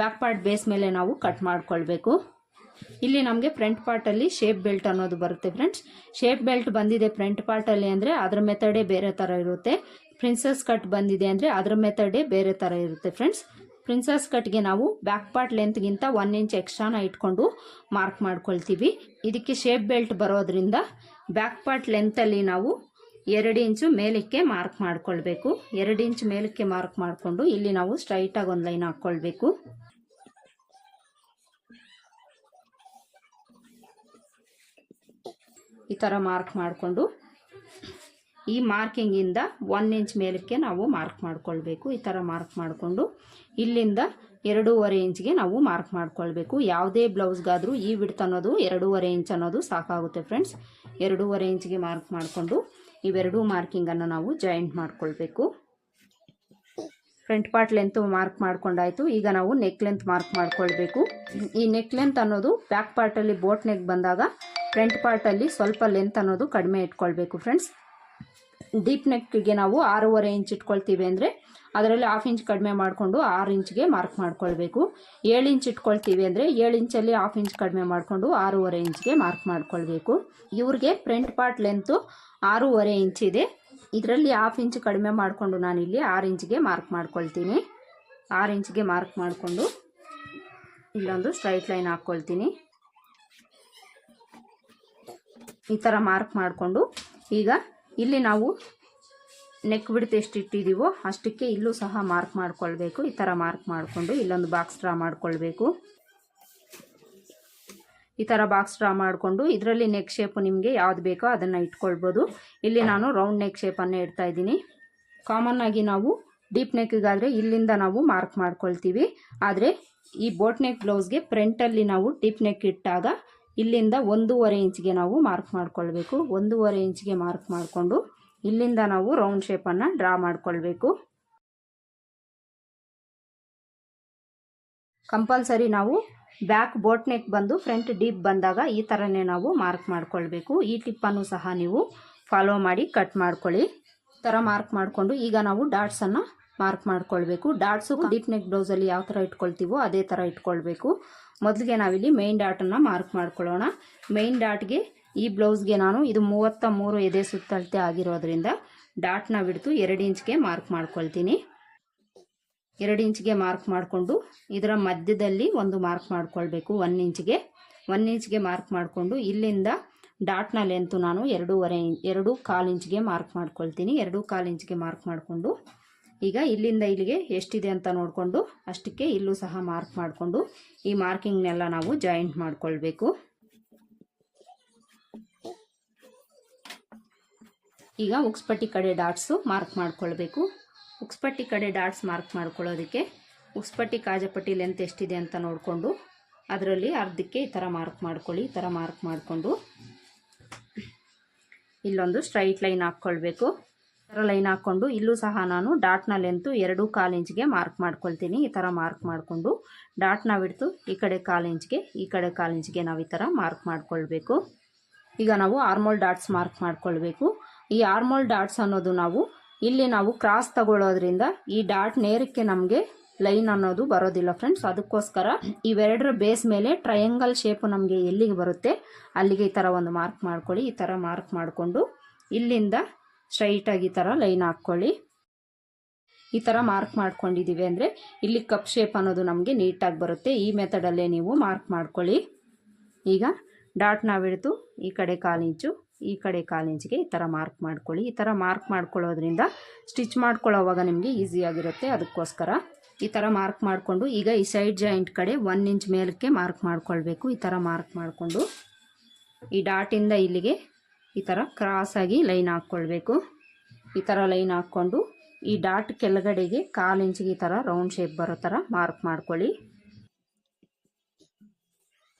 ಬ್ಯಾಕ್ ಪಾರ್ಟ್ ಬೇಸ್ ಮೇಲೆ ನಾವು ಕಟ್ ಮಾಡ್ಕೊಳ್ಬೇಕು. ಇಲ್ಲಿ ನಮಗೆ ಫ್ರಂಟ್ ಪಾರ್ಟಲ್ಲಿ ಶೇಪ್ ಬೆಲ್ಟ್ ಅನ್ನೋದು ಬರುತ್ತೆ ಫ್ರೆಂಡ್ಸ್. ಶೇಪ್ ಬೆಲ್ಟ್ ಬಂದಿದೆ ಫ್ರಂಟ್ ಪಾರ್ಟಲ್ಲಿ ಅಂದರೆ ಅದರ ಮೆಥಡೇ ಬೇರೆ ಥರ ಇರುತ್ತೆ. ಪ್ರಿನ್ಸಸ್ ಕಟ್ ಬಂದಿದೆ ಅಂದರೆ ಅದರ ಮೆಥಡೇ ಬೇರೆ ಥರ ಇರುತ್ತೆ ಫ್ರೆಂಡ್ಸ್. ಪ್ರಿನ್ಸಸ್ ಕಟ್ಗೆ ನಾವು ಬ್ಯಾಕ್ ಪಾರ್ಟ್ ಲೆಂತ್ಗಿಂತ 1 ಇಂಚ್ ಎಕ್ಸ್ಟ್ರಾನ ಇಟ್ಕೊಂಡು ಮಾರ್ಕ್ ಮಾಡ್ಕೊಳ್ತೀವಿ. ಇದಕ್ಕೆ ಶೇಪ್ ಬೆಲ್ಟ್ ಬರೋದ್ರಿಂದ ಬ್ಯಾಕ್ ಪಾರ್ಟ್ ಲೆಂತಲ್ಲಿ ನಾವು 2 ಇಂಚು ಮೇಲಕ್ಕೆ ಮಾರ್ಕ್ ಮಾಡ್ಕೊಳ್ಬೇಕು. 2 ಇಂಚ್ ಮೇಲಕ್ಕೆ ಮಾರ್ಕ್ ಮಾಡಿಕೊಂಡು ಇಲ್ಲಿ ನಾವು ಸ್ಟ್ರೈಟಾಗಿ ಒಂದು ಲೈನ್ ಹಾಕ್ಕೊಳ್ಬೇಕು. ಈ ಥರ ಮಾರ್ಕ್ ಮಾಡಿಕೊಂಡು ಈ ಮಾರ್ಕಿಂಗಿಂದ 1 ಇಂಚ್ ಮೇಲಕ್ಕೆ ನಾವು ಮಾರ್ಕ್ ಮಾಡ್ಕೊಳ್ಬೇಕು. ಈ ಥರ ಮಾರ್ಕ್ ಮಾಡಿಕೊಂಡು ಇಲ್ಲಿಂದ 2.5 ಇಂಚ್ಗೆ ನಾವು ಮಾರ್ಕ್ ಮಾಡ್ಕೊಳ್ಬೇಕು. ಯಾವುದೇ ಬ್ಲೌಸ್ಗಾದರೂ ಈ ವಿಡ್ತ್ ಅನ್ನೋದು 2.5 ಇಂಚ್ ಅನ್ನೋದು ಸಾಕಾಗುತ್ತೆ ಫ್ರೆಂಡ್ಸ್. 2.5 ಇಂಚ್ಗೆ ಮಾರ್ಕ್ ಮಾಡಿಕೊಂಡು ಇವೆರಡೂ ಮಾರ್ಕಿಂಗನ್ನು ನಾವು ಜಾಯಿಂಟ್ ಮಾಡ್ಕೊಳ್ಬೇಕು. ಫ್ರಂಟ್ ಪಾರ್ಟ್ ಲೆಂತ್ ಮಾರ್ಕ್ ಮಾಡ್ಕೊಂಡಾಯಿತು. ಈಗ ನಾವು ನೆಕ್ ಲೆಂತ್ ಮಾರ್ಕ್ ಮಾಡ್ಕೊಳ್ಬೇಕು. ಈ ನೆಕ್ ಲೆಂತ್ ಅನ್ನೋದು ಬ್ಯಾಕ್ ಪಾರ್ಟಲ್ಲಿ ಬೋಟ್ ನೆಕ್ ಬಂದಾಗ ಫ್ರಂಟ್ ಪಾರ್ಟಲ್ಲಿ ಸ್ವಲ್ಪ ಲೆಂತ್ ಅನ್ನೋದು ಕಡಿಮೆ ಇಟ್ಕೊಳ್ಬೇಕು ಫ್ರೆಂಡ್ಸ್. ಡೀಪ್ ನೆಕ್ಗೆ ನಾವು 6.5 ಇಂಚ್ ಇಟ್ಕೊಳ್ತೀವಿ ಅಂದರೆ ಅದರಲ್ಲಿ 1/2 ಇಂಚ್ ಕಡಿಮೆ ಮಾಡಿಕೊಂಡು 6 ಇಂಚ್ಗೆ ಮಾರ್ಕ್ ಮಾಡ್ಕೊಳ್ಬೇಕು. 7 ಇಂಚ್ ಇಟ್ಕೊಳ್ತೀವಿ ಅಂದರೆ 7 ಇಂಚಲ್ಲಿ 1/2 ಇಂಚ್ ಕಡಿಮೆ ಮಾಡಿಕೊಂಡು 6.5 ಇಂಚ್ಗೆ ಮಾರ್ಕ್ ಮಾಡ್ಕೊಳ್ಬೇಕು. ಇವ್ರಿಗೆ ಫ್ರಂಟ್ ಪಾರ್ಟ್ ಲೆಂತು 6.5 ಇಂಚ್ ಇದೆ. ಇದರಲ್ಲಿ 1/2 ಇಂಚ್ ಕಡಿಮೆ ಮಾಡಿಕೊಂಡು ನಾನಿಲ್ಲಿ 6 ಇಂಚ್ಗೆ ಮಾರ್ಕ್ ಮಾಡ್ಕೊಳ್ತೀನಿ. 6 ಇಂಚ್ಗೆ ಮಾರ್ಕ್ ಮಾಡಿಕೊಂಡು ಇಲ್ಲೊಂದು ಸ್ಟ್ರೈಟ್ ಲೈನ್ ಹಾಕ್ಕೊಳ್ತೀನಿ. ಈ ಥರ ಮಾರ್ಕ್ ಮಾಡಿಕೊಂಡು ಈಗ ಇಲ್ಲಿ ನಾವು ನೆಕ್ ಬಿಡ್ತು ಎಷ್ಟು ಇಟ್ಟಿದ್ದೀವೋ ಅಷ್ಟಕ್ಕೆ ಇಲ್ಲೂ ಸಹ ಮಾರ್ಕ್ ಮಾಡ್ಕೊಳ್ಬೇಕು. ಈ ಥರ ಮಾರ್ಕ್ ಮಾಡಿಕೊಂಡು ಇಲ್ಲೊಂದು ಬಾಕ್ಸ್ ಡ್ರಾ ಮಾಡ್ಕೊಳ್ಬೇಕು. ಈ ಥರ ಬಾಕ್ಸ್ ಡ್ರಾ ಮಾಡಿಕೊಂಡು ಇದರಲ್ಲಿ ನೆಕ್ ಶೇಪು ನಿಮಗೆ ಯಾವ್ದು ಬೇಕೋ ಅದನ್ನು ಇಟ್ಕೊಳ್ಬೋದು. ಇಲ್ಲಿ ನಾನು ರೌಂಡ್ ನೆಕ್ ಶೇಪನ್ನೇ ಇಡ್ತಾ ಇದ್ದೀನಿ. ಕಾಮನ್ ಆಗಿ ನಾವು ಡೀಪ್ ನೆಕ್ಗಾದರೆ ಇಲ್ಲಿಂದ ನಾವು ಮಾರ್ಕ್ ಮಾಡ್ಕೊಳ್ತೀವಿ. ಆದರೆ ಈ ಬೋಟ್ ನೆಕ್ ಬ್ಲೌಸ್ಗೆ ಫ್ರಂಟಲ್ಲಿ ನಾವು ಡೀಪ್ ನೆಕ್ ಇಟ್ಟಾಗ ಇಲ್ಲಿಂದ 1.5 ಇಂಚ್ಗೆ ನಾವು ಮಾರ್ಕ್ ಮಾಡ್ಕೊಳ್ಬೇಕು. 1.5 ಇಂಚ್ಗೆ ಮಾರ್ಕ್ ಮಾಡಿಕೊಂಡು ಇಲ್ಲಿಂದ ನಾವು ರೌಂಡ್ ಶೇಪನ್ನು ಡ್ರಾ ಮಾಡ್ಕೊಳ್ಬೇಕು. ಕಂಪಲ್ಸರಿ ನಾವು ಬ್ಯಾಕ್ ಬೋಟ್ ನೆಕ್ ಬಂದು ಫ್ರಂಟ್ ಡೀಪ್ ಬಂದಾಗ ಈ ಥರನೇ ನಾವು ಮಾರ್ಕ್ ಮಾಡ್ಕೊಳ್ಬೇಕು. ಈ ಟಿಪ್ಪನ್ನು ಸಹ ನೀವು ಫಾಲೋ ಮಾಡಿ ಕಟ್ ಮಾಡ್ಕೊಳ್ಳಿ. ಈ ಥರ ಮಾರ್ಕ್ ಮಾಡಿಕೊಂಡು ಈಗ ನಾವು ಡಾಟ್ಸನ್ನು ಮಾರ್ಕ್ ಮಾಡ್ಕೊಳ್ಬೇಕು. ಡಾಟ್ಸು ಡೀಪ್ ನೆಕ್ ಬ್ಲೌಸಲ್ಲಿ ಯಾವ ಥರ ಇಟ್ಕೊಳ್ತೀವೋ ಅದೇ ಥರ ಇಟ್ಕೊಳ್ಬೇಕು. ಮೊದಲಿಗೆ ನಾವಿಲ್ಲಿ ಮೈನ್ ಡಾಟನ್ನು ಮಾರ್ಕ್ ಮಾಡ್ಕೊಳ್ಳೋಣ. ಮೈನ್ ಡಾಟ್ಗೆ ಈ ಬ್ಲೌಸ್ಗೆ ನಾನು ಇದು 33 ಎದೆ ಸುತ್ತಳತೆ ಆಗಿರೋದ್ರಿಂದ ಡಾಟ್ನ ಬಿಡ್ತು 2 ಇಂಚ್ಗೆ ಮಾರ್ಕ್ ಮಾಡ್ಕೊಳ್ತೀನಿ. 2 ಇಂಚ್ಗೆ ಮಾರ್ಕ್ ಮಾಡಿಕೊಂಡು ಇದರ ಮಧ್ಯದಲ್ಲಿ ಒಂದು ಮಾರ್ಕ್ ಮಾಡ್ಕೊಳ್ಬೇಕು 1 ಇಂಚ್ಗೆ. 1 ಇಂಚ್ಗೆ ಮಾರ್ಕ್ ಮಾಡಿಕೊಂಡು ಇಲ್ಲಿಂದ ಡಾಟ್ನ ಲೆಂತು ನಾನು 2.25 ಇಂಚ್ಗೆ ಮಾರ್ಕ್ ಮಾಡ್ಕೊಳ್ತೀನಿ. 2.25 ಇಂಚ್ಗೆ ಮಾರ್ಕ್ ಮಾಡಿಕೊಂಡು ಈಗ ಇಲ್ಲಿಂದ ಇಲ್ಲಿಗೆ ಎಷ್ಟಿದೆ ಅಂತ ನೋಡಿಕೊಂಡು ಅಷ್ಟಕ್ಕೆ ಇಲ್ಲೂ ಸಹ ಮಾರ್ಕ್ ಮಾಡಿಕೊಂಡು ಈ ಮಾರ್ಕಿಂಗ್ನೆಲ್ಲ ನಾವು ಜಾಯಿಂಟ್ ಮಾಡ್ಕೊಳ್ಬೇಕು. ಈಗ ಉಕ್ಸ್ಪಟ್ಟಿ ಕಡೆ ಡಾಟ್ಸು ಮಾರ್ಕ್ ಮಾಡ್ಕೊಳ್ಬೇಕು. ಉಕ್ಸ್ಪಟ್ಟಿ ಕಡೆ ಡಾಟ್ಸ್ ಮಾರ್ಕ್ ಮಾಡ್ಕೊಳ್ಳೋದಕ್ಕೆ ಉಕ್ಸ್ಪಟ್ಟಿ ಕಾಜಪಟ್ಟಿ ಲೆಂತ್ ಎಷ್ಟಿದೆ ಅಂತ ನೋಡಿಕೊಂಡು ಅದರಲ್ಲಿ ಅರ್ಧಕ್ಕೆ ಈ ಥರ ಮಾರ್ಕ್ ಮಾಡ್ಕೊಳ್ಳಿ. ಈ ಥರ ಮಾರ್ಕ್ ಮಾಡಿಕೊಂಡು ಇಲ್ಲೊಂದು ಸ್ಟ್ರೈಟ್ ಲೈನ್ ಹಾಕ್ಕೊಳ್ಬೇಕು. ಈ ಥರ ಲೈನ್ ಹಾಕ್ಕೊಂಡು ಇಲ್ಲೂ ಸಹ ನಾನು ಡಾಟ್ನ ಲೆಂತು 2.25 ಇಂಚ್ಗೆ ಮಾರ್ಕ್ ಮಾಡ್ಕೊಳ್ತೀನಿ. ಈ ಥರ ಮಾರ್ಕ್ ಮಾಡಿಕೊಂಡು ಡಾಟ್ನ ಬಿಡ್ತು ಈ ಕಡೆ 1/4 ಇಂಚ್ಗೆ ಈ ಕಡೆ 1/4 ಇಂಚ್ಗೆ ನಾವು ಈ ಥರ ಮಾರ್ಕ್ ಮಾಡ್ಕೊಳ್ಬೇಕು. ಈಗ ನಾವು ಆರ್ಮೋಲ್ ಡಾಟ್ಸ್ ಮಾರ್ಕ್ ಮಾಡ್ಕೊಳ್ಬೇಕು. ಈ ಆರ್ಮೋಲ್ ಡಾಟ್ಸ್ ಅನ್ನೋದು ಇಲ್ಲಿ ನಾವು ಕ್ರಾಸ್ ತಗೊಳ್ಳೋದ್ರಿಂದ ಈ ಡಾಟ್ ನೇರಕ್ಕೆ ನಮಗೆ ಲೈನ್ ಅನ್ನೋದು ಬರೋದಿಲ್ಲ ಫ್ರೆಂಡ್ಸ್. ಅದಕ್ಕೋಸ್ಕರ ಇವೆರಡರ ಬೇಸ್ ಮೇಲೆ ಟ್ರಯಾಂಗಲ್ ಶೇಪ್ ನಮಗೆ ಎಲ್ಲಿಗೆ ಬರುತ್ತೆ ಅಲ್ಲಿಗೆ ಈ ಥರ ಒಂದು ಮಾರ್ಕ್ ಮಾಡ್ಕೊಳ್ಳಿ. ಈ ಥರ ಮಾರ್ಕ್ ಮಾಡಿಕೊಂಡು ಇಲ್ಲಿಂದ ಸ್ಟ್ರೈಟಾಗಿ ಈ ಥರ ಲೈನ್ ಹಾಕ್ಕೊಳ್ಳಿ. ಈ ಥರ ಮಾರ್ಕ್ ಮಾಡ್ಕೊಂಡಿದ್ದೀವಿ ಅಂದರೆ ಇಲ್ಲಿ ಕಪ್ ಶೇಪ್ ಅನ್ನೋದು ನಮಗೆ ನೀಟಾಗಿ ಬರುತ್ತೆ. ಈ ಮೆಥಡಲ್ಲೇ ನೀವು ಮಾರ್ಕ್ ಮಾಡ್ಕೊಳ್ಳಿ. ಈಗ ಡಾಟ್ನ ಬಿಡ್ತು ಈ ಕಡೆ 1/4 ಇಂಚು ಈ ಕಡೆ 1/4 ಇಂಚ್ಗೆ ಈ ಥರ ಮಾರ್ಕ್ ಮಾಡ್ಕೊಳ್ಳಿ. ಈ ಥರ ಮಾರ್ಕ್ ಮಾಡ್ಕೊಳ್ಳೋದ್ರಿಂದ ಸ್ಟಿಚ್ ಮಾಡ್ಕೊಳ್ಳೋವಾಗ ನಿಮಗೆ ಈಸಿಯಾಗಿರುತ್ತೆ. ಅದಕ್ಕೋಸ್ಕರ ಈ ಥರ ಮಾರ್ಕ್ ಮಾಡಿಕೊಂಡು ಈಗ ಈ ಸೈಡ್ ಜಾಯಿಂಟ್ ಕಡೆ 1 ಇಂಚ್ ಮೇಲಕ್ಕೆ ಮಾರ್ಕ್ ಮಾಡ್ಕೊಳ್ಬೇಕು. ಈ ಥರ ಮಾರ್ಕ್ ಮಾಡಿಕೊಂಡು ಈ ಡಾಟಿಂದ ಇಲ್ಲಿಗೆ ಈ ಥರ ಕ್ರಾಸಾಗಿ ಲೈನ್ ಹಾಕ್ಕೊಳ್ಬೇಕು. ಈ ಥರ ಲೈನ್ ಹಾಕ್ಕೊಂಡು ಈ ಡಾಟ್ ಕೆಳಗಡೆಗೆ 1/4 ಇಂಚಿಗೆ ಈ ಥರ ರೌಂಡ್ ಶೇಪ್ ಬರೋ ಥರ ಮಾರ್ಕ್ ಮಾಡ್ಕೊಳ್ಳಿ.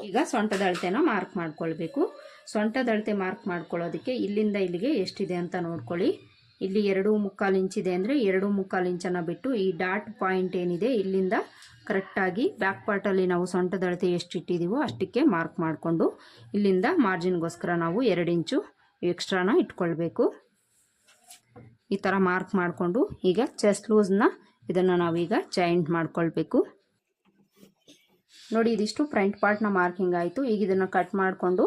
ಈಗ ಸೊಂಟದ ಅಳತೆನ ಮಾರ್ಕ್ ಮಾಡ್ಕೊಳ್ಬೇಕು. ಸೊಂಟದ ಅಳತೆ ಮಾರ್ಕ್ ಮಾಡ್ಕೊಳ್ಳೋದಕ್ಕೆ ಇಲ್ಲಿಂದ ಇಲ್ಲಿಗೆ ಎಷ್ಟಿದೆ ಅಂತ ನೋಡ್ಕೊಳ್ಳಿ. ಇಲ್ಲಿ 2.25 ಇಂಚಿದೆ ಅಂದರೆ 2.25 ಇಂಚನ್ನು ಬಿಟ್ಟು ಈ ಡಾಟ್ ಪಾಯಿಂಟ್ ಏನಿದೆ ಇಲ್ಲಿಂದ ಕರೆಕ್ಟಾಗಿ ಬ್ಯಾಕ್ ಪಾರ್ಟಲ್ಲಿ ನಾವು ಸೊಂಟದ ಅಳತೆ ಎಷ್ಟು ಇಟ್ಟಿದ್ದೀವೋ ಅಷ್ಟಕ್ಕೆ ಮಾರ್ಕ್ ಮಾಡಿಕೊಂಡು ಇಲ್ಲಿಂದ ಮಾರ್ಜಿನ್ಗೋಸ್ಕರ ನಾವು 2 ಇಂಚು ಎಕ್ಸ್ಟ್ರಾನ ಇಟ್ಕೊಳ್ಬೇಕು. ಈ ಥರ ಮಾರ್ಕ್ ಮಾಡಿಕೊಂಡು ಈಗ ಚೆಸ್ಟ್ ಲೂಸ್ನ ಇದನ್ನು ನಾವೀಗ ಜಾಯಿಂಟ್ ಮಾಡ್ಕೊಳ್ಬೇಕು. ನೋಡಿ ಇದಿಷ್ಟು ಫ್ರಂಟ್ ಪಾರ್ಟ್ನ ಮಾರ್ಕಿಂಗ್ ಆಯಿತು. ಈಗ ಇದನ್ನು ಕಟ್ ಮಾಡಿಕೊಂಡು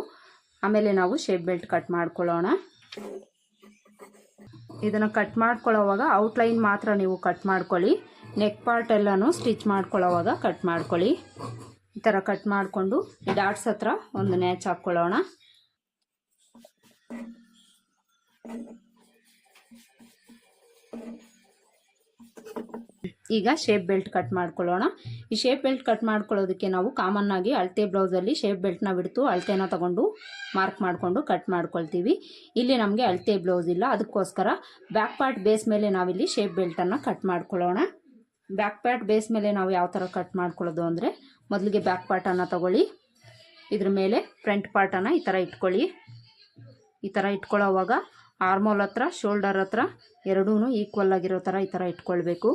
ಆಮೇಲೆ ನಾವು ಶೇಪ್ ಬೆಲ್ಟ್ ಕಟ್ ಮಾಡ್ಕೊಳ್ಳೋಣ. ಇದನ್ನು ಕಟ್ ಮಾಡ್ಕೊಳ್ಳೋವಾಗ ಔಟ್ಲೈನ್ ಮಾತ್ರ ನೀವು ಕಟ್ ಮಾಡ್ಕೊಳ್ಳಿ. ನೆಕ್ ಪಾರ್ಟ್ ಎಲ್ಲನೂ ಸ್ಟಿಚ್ ಮಾಡ್ಕೊಳ್ಳೋವಾಗ ಕಟ್ ಮಾಡ್ಕೊಳ್ಳಿ. ಈ ಥರ ಕಟ್ ಮಾಡಿಕೊಂಡು ಈ ಡಾಟ್ಸ್ ಹತ್ರ ಒಂದು ನ್ಯಾಚ್ ಹಾಕ್ಕೊಳ್ಳೋಣ. ಈಗ ಶೇಪ್ ಬೆಲ್ಟ್ ಕಟ್ ಮಾಡ್ಕೊಳ್ಳೋಣ. ಈ ಶೇಪ್ ಬೆಲ್ಟ್ ಕಟ್ ಮಾಡ್ಕೊಳ್ಳೋದಕ್ಕೆ ನಾವು ಕಾಮನ್ ಆಗಿ ಅಳತೆ ಬ್ಲೌಸಲ್ಲಿ ಶೇಪ್ ಬೆಲ್ಟ್ನ ಬಿಡ್ತು ಅಳತೆನ ತಗೊಂಡು ಮಾರ್ಕ್ ಮಾಡಿಕೊಂಡು ಕಟ್ ಮಾಡ್ಕೊಳ್ತೀವಿ. ಇಲ್ಲಿ ನಮಗೆ ಅಳತೆ ಬ್ಲೌಸ್ ಇಲ್ಲ, ಅದಕ್ಕೋಸ್ಕರ ಬ್ಯಾಕ್ ಪಾರ್ಟ್ ಬೇಸ್ ಮೇಲೆ ನಾವಿಲ್ಲಿ ಶೇಪ್ ಬೆಲ್ಟನ್ನು ಕಟ್ ಮಾಡ್ಕೊಳ್ಳೋಣ. ಬ್ಯಾಕ್ ಪಾರ್ಟ್ ಬೇಸ್ ಮೇಲೆ ನಾವು ಯಾವ ಥರ ಕಟ್ ಮಾಡ್ಕೊಳ್ಳೋದು ಅಂದರೆ ಮೊದಲಿಗೆ ಬ್ಯಾಕ್ ಪಾರ್ಟನ್ನು ತಗೊಳ್ಳಿ, ಇದ್ರ ಮೇಲೆ ಫ್ರಂಟ್ ಪಾರ್ಟನ್ನು ಈ ಥರ ಇಟ್ಕೊಳ್ಳಿ. ಈ ಥರ ಇಟ್ಕೊಳ್ಳೋವಾಗ ಆರ್ಮೋಲ್ ಹತ್ರ ಶೋಲ್ಡರ್ ಹತ್ರ ಎರಡೂ ಈಕ್ವಲ್ ಆಗಿರೋ ಥರ ಈ ಥರ ಇಟ್ಕೊಳ್ಬೇಕು.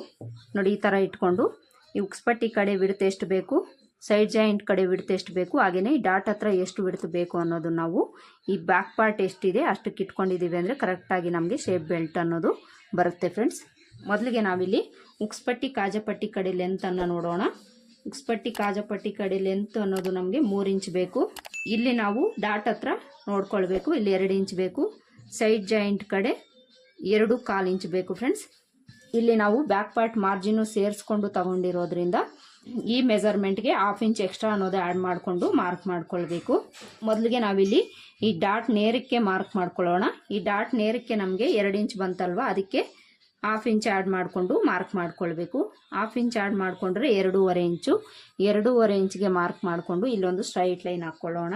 ನೋಡಿ ಈ ಥರ ಇಟ್ಕೊಂಡು ಈ ಉಕ್ಸ್ಪಟ್ಟಿ ಕಡೆ ಬಿಡುತ್ತೆ ಎಷ್ಟು ಬೇಕು ಸೈಡ್ ಜಾಯಿಂಟ್ ಕಡೆ ವಿಡ್ತ್ ಎಷ್ಟು ಬೇಕು, ಹಾಗೆಯೇ ಈ ಡಾಟ್ ಹತ್ರ ಎಷ್ಟು ವಿಡ್ತ್ ಬೇಕು ಅನ್ನೋದು ನಾವು ಈ ಬ್ಯಾಕ್ ಪಾರ್ಟ್ ಎಷ್ಟಿದೆ ಅಷ್ಟಕ್ಕೆ ಇಟ್ಕೊಂಡಿದ್ದೀವಿ ಅಂದರೆ ಕರೆಕ್ಟಾಗಿ ನಮಗೆ ಶೇಪ್ ಬೆಲ್ಟ್ ಅನ್ನೋದು ಬರುತ್ತೆ ಫ್ರೆಂಡ್ಸ್. ಮೊದಲಿಗೆ ನಾವಿಲ್ಲಿ ಉಕ್ಸ್ಪಟ್ಟಿ ಕಾಜಪಟ್ಟಿ ಕಡೆ ಲೆಂತನ್ನು ನೋಡೋಣ. ಉಕ್ಸ್ಪಟ್ಟಿ ಕಾಜಪಟ್ಟಿ ಕಡೆ ಲೆಂತ್ ಅನ್ನೋದು ನಮಗೆ 3 ಇಂಚ್ ಬೇಕು. ಇಲ್ಲಿ ನಾವು ಡಾಟ್ ಹತ್ರ ನೋಡ್ಕೊಳ್ಬೇಕು, ಇಲ್ಲಿ 2 ಇಂಚ್ ಬೇಕು. ಸೈಡ್ ಜಾಯಿಂಟ್ ಕಡೆ 2.25 ಇಂಚ್ ಬೇಕು ಫ್ರೆಂಡ್ಸ್. ಇಲ್ಲಿ ನಾವು ಬ್ಯಾಕ್ ಪಾರ್ಟ್ ಮಾರ್ಜಿನ್ನು ಸೇರಿಸ್ಕೊಂಡು ತಗೊಂಡಿರೋದ್ರಿಂದ ಈ ಮೆಜರ್ಮೆಂಟ್ಗೆ 1/2 ಇಂಚ್ ಎಕ್ಸ್ಟ್ರಾ ಅನ್ನೋದು ಆ್ಯಡ್ ಮಾಡಿಕೊಂಡು ಮಾರ್ಕ್ ಮಾಡ್ಕೊಳ್ಬೇಕು. ಮೊದಲಿಗೆ ನಾವಿಲ್ಲಿ ಈ ಡಾಟ್ ನೇರಕ್ಕೆ ಮಾರ್ಕ್ ಮಾಡ್ಕೊಳ್ಳೋಣ. ಈ ಡಾಟ್ ನೇರಕ್ಕೆ ನಮಗೆ 2 ಇಂಚ್ ಬಂತಲ್ವ, ಅದಕ್ಕೆ 1/2 ಇಂಚ್ ಆ್ಯಡ್ ಮಾಡಿಕೊಂಡು ಮಾರ್ಕ್ ಮಾಡ್ಕೊಳ್ಬೇಕು. 1/2 ಇಂಚ್ ಆ್ಯಡ್ ಮಾಡಿಕೊಂಡ್ರೆ 2.5 ಇಂಚು. 2.5 ಇಂಚ್ಗೆ ಮಾರ್ಕ್ ಮಾಡಿಕೊಂಡು ಇಲ್ಲೊಂದು ಸ್ಟ್ರೈಟ್ ಲೈನ್ ಹಾಕ್ಕೊಳ್ಳೋಣ.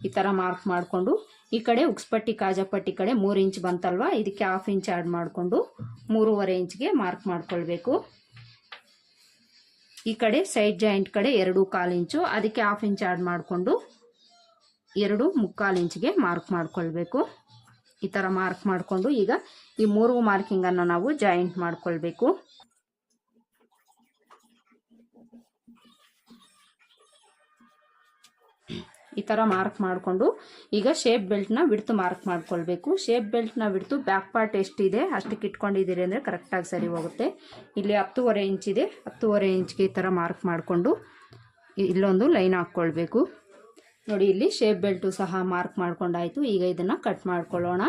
ಈ ಥರ ಮಾರ್ಕ್ ಮಾಡಿಕೊಂಡು ಈ ಕಡೆ ಉಕ್ಸ್ಪಟ್ಟಿ ಕಾಜಪಟ್ಟಿ ಕಡೆ 3 ಇಂಚ್ ಬಂತಲ್ವ, ಇದಕ್ಕೆ 1/2 ಇಂಚ್ ಆ್ಯಡ್ ಮಾಡಿಕೊಂಡು 3.5 ಇಂಚ್ಗೆ ಮಾರ್ಕ್ ಮಾಡ್ಕೊಳ್ಬೇಕು. ಈ ಕಡೆ ಸೈಡ್ ಜಾಯಿಂಟ್ ಕಡೆ 2.25 ಇಂಚು, ಅದಕ್ಕೆ 1/2 ಇಂಚ್ ಆ್ಯಡ್ ಮಾಡಿಕೊಂಡು 2.25 ಇಂಚ್ಗೆ ಮಾರ್ಕ್ ಮಾಡ್ಕೊಳ್ಬೇಕು. ಈ ಥರ ಮಾರ್ಕ್ ಮಾಡಿಕೊಂಡು ಈಗ ಈ 3 ಮಾರ್ಕಿಂಗನ್ನು ನಾವು ಜಾಯಿಂಟ್ ಮಾಡ್ಕೊಳ್ಬೇಕು. ಈ ಥರ ಮಾರ್ಕ್ ಮಾಡಿಕೊಂಡು ಈಗ ಶೇಪ್ ಬೆಲ್ಟ್ನ ವಿಡ್ತ್ ಮಾರ್ಕ್ ಮಾಡ್ಕೊಳ್ಬೇಕು. ಶೇಪ್ ಬೆಲ್ಟ್ನ ವಿಡ್ತು ಬ್ಯಾಕ್ ಪಾರ್ಟ್ ಎಷ್ಟಿದೆ ಅಷ್ಟಕ್ಕೆ ಇಟ್ಕೊಂಡಿದ್ದೀರಿ ಅಂದರೆ ಕರೆಕ್ಟಾಗಿ ಸರಿ ಹೋಗುತ್ತೆ. ಇಲ್ಲಿ 10.5 ಇಂಚ್ ಇದೆ, 10.5 ಇಂಚ್ಗೆ ಈ ಥರ ಮಾರ್ಕ್ ಮಾಡಿಕೊಂಡು ಇಲ್ಲೊಂದು ಲೈನ್ ಹಾಕ್ಕೊಳ್ಬೇಕು. ನೋಡಿ, ಇಲ್ಲಿ ಶೇಪ್ ಬೆಲ್ಟು ಸಹ ಮಾರ್ಕ್ ಮಾಡ್ಕೊಂಡಾಯಿತು. ಈಗ ಇದನ್ನು ಕಟ್ ಮಾಡ್ಕೊಳ್ಳೋಣ.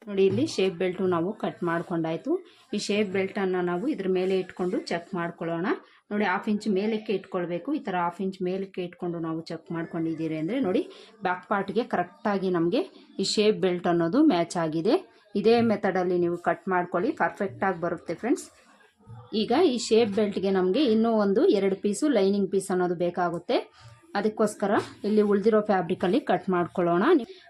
ನೋಡಿ, ಇಲ್ಲಿ ಶೇಪ್ ಬೆಲ್ಟು ನಾವು ಕಟ್ ಮಾಡ್ಕೊಂಡಾಯಿತು. ಈ ಶೇಪ್ ಬೆಲ್ಟನ್ನು ನಾವು ಇದ್ರ ಮೇಲೆ ಇಟ್ಕೊಂಡು ಚೆಕ್ ಮಾಡ್ಕೊಳ್ಳೋಣ. ನೋಡಿ, 1/2 ಇಂಚ್ ಮೇಲಕ್ಕೆ ಇಟ್ಕೊಳ್ಬೇಕು. ಈ ಥರ 1/2 ಇಂಚ್ ಮೇಲಕ್ಕೆ ಇಟ್ಕೊಂಡು ನಾವು ಚೆಕ್ ಮಾಡ್ಕೊಂಡಿದ್ದೀರಿ ಅಂದರೆ ನೋಡಿ ಬ್ಯಾಕ್ ಪಾರ್ಟ್ಗೆ ಕರೆಕ್ಟಾಗಿ ನಮಗೆ ಈ ಶೇಪ್ ಬೆಲ್ಟ್ ಅನ್ನೋದು ಮ್ಯಾಚ್ ಆಗಿದೆ. ಇದೇ ಮೆಥಡಲ್ಲಿ ನೀವು ಕಟ್ ಮಾಡ್ಕೊಳ್ಳಿ, ಪರ್ಫೆಕ್ಟಾಗಿ ಬರುತ್ತೆ ಫ್ರೆಂಡ್ಸ್. ಈಗ ಈ ಶೇಪ್ ಬೆಲ್ಟ್ಗೆ ನಮಗೆ ಇನ್ನೂ ಒಂದು 2 ಪೀಸು ಲೈನಿಂಗ್ ಪೀಸ್ ಅನ್ನೋದು ಬೇಕಾಗುತ್ತೆ. ಅದಕ್ಕೋಸ್ಕರ ಇಲ್ಲಿ ಉಳಿದಿರೋ ಫ್ಯಾಬ್ರಿಕಲ್ಲಿ ಕಟ್ ಮಾಡ್ಕೊಳ್ಳೋಣ.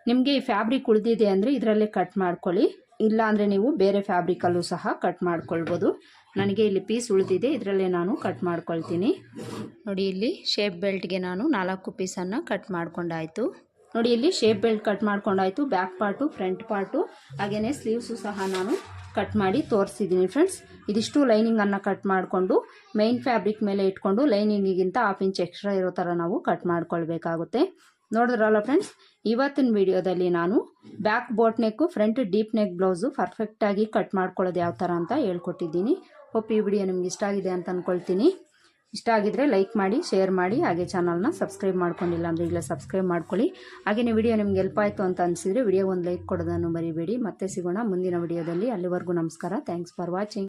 ನಿಮಗೆ ಈ ಫ್ಯಾಬ್ರಿಕ್ ಉಳಿದಿದೆ ಅಂದರೆ ಇದರಲ್ಲೇ ಕಟ್ ಮಾಡ್ಕೊಳ್ಳಿ, ಇಲ್ಲ ಅಂದರೆ ನೀವು ಬೇರೆ ಫ್ಯಾಬ್ರಿಕಲ್ಲೂ ಸಹ ಕಟ್ ಮಾಡ್ಕೊಳ್ಬೋದು. ನನಗೆ ಇಲ್ಲಿ ಪೀಸ್ ಉಳಿದಿದೆ, ಇದರಲ್ಲೇ ನಾನು ಕಟ್ ಮಾಡ್ಕೊಳ್ತೀನಿ. ನೋಡಿ, ಇಲ್ಲಿ ಶೇಪ್ ಬೆಲ್ಟ್ಗೆ ನಾನು 4 ಪೀಸನ್ನು ಕಟ್ ಮಾಡ್ಕೊಂಡಾಯಿತು. ನೋಡಿ, ಇಲ್ಲಿ ಶೇಪ್ ಬೆಲ್ಟ್ ಕಟ್ ಮಾಡ್ಕೊಂಡಾಯಿತು. ಬ್ಯಾಕ್ ಪಾರ್ಟು, ಫ್ರಂಟ್ ಪಾರ್ಟು, ಹಾಗೆಯೇ ಸ್ಲೀವ್ಸು ಸಹ ನಾನು ಕಟ್ ಮಾಡಿ ತೋರಿಸಿದ್ದೀನಿ ಫ್ರೆಂಡ್ಸ್. ಇದಿಷ್ಟು ಲೈನಿಂಗನ್ನು ಕಟ್ ಮಾಡಿಕೊಂಡು ಮೈನ್ ಫ್ಯಾಬ್ರಿಕ್ ಮೇಲೆ ಇಟ್ಕೊಂಡು ಲೈನಿಂಗಿಗಿಂತ 1/2 ಇಂಚ್ ಎಕ್ಸ್ಟ್ರಾ ಇರೋ ಥರ ನಾವು ಕಟ್ ಮಾಡ್ಕೊಳ್ಬೇಕಾಗುತ್ತೆ. ನೋಡಿದ್ರಲ್ಲ ಫ್ರೆಂಡ್ಸ್, ಇವತ್ತಿನ ವಿಡಿಯೋದಲ್ಲಿ ನಾನು ಬ್ಯಾಕ್ ಬೋಟ್ ನೆಕ್ಕು, ಫ್ರಂಟ್ ಡೀಪ್ ನೆಕ್ ಬ್ಲೌಸು ಪರ್ಫೆಕ್ಟಾಗಿ ಕಟ್ ಮಾಡ್ಕೊಳ್ಳೋದು ಯಾವ ಥರ ಅಂತ ಹೇಳ್ಕೊಟ್ಟಿದ್ದೀನಿ. ಹೋಪ್ ಈ ವಿಡಿಯೋ ನಿಮ್ಗೆ ಇಷ್ಟ ಆಗಿದೆ ಅಂತ ಅಂದ್ಕೊಳ್ತೀನಿ. ಇಷ್ಟ ಆಗಿದ್ರೆ ಲೈಕ್ ಮಾಡಿ, ಶೇರ್ ಮಾಡಿ, ಹಾಗೆ ಚಾನಲ್ನ ಸಬ್ಸ್ಕ್ರೈಬ್ ಮಾಡ್ಕೊಂಡಿಲ್ಲ ಅಂದರೆ ಈಗಲೇ ಸಬ್ಸ್ಕ್ರೈಬ್ ಮಾಡ್ಕೊಳ್ಳಿ. ಹಾಗೆಯೇ ವಿಡಿಯೋ ನಿಮ್ಗೆ ಹೆಲ್ಪ್ ಆಯಿತು ಅಂತ ಅನಿಸಿದರೆ ವಿಡಿಯೋ ಒಂದು ಲೈಕ್ ಕೊಡೋದನ್ನು ಮರಿಬೇಡಿ. ಮತ್ತೆ ಸಿಗೋಣ ಮುಂದಿನ ವಿಡಿಯೋದಲ್ಲಿ. ಅಲ್ಲಿವರೆಗೂ ನಮಸ್ಕಾರ. Thanks for watching.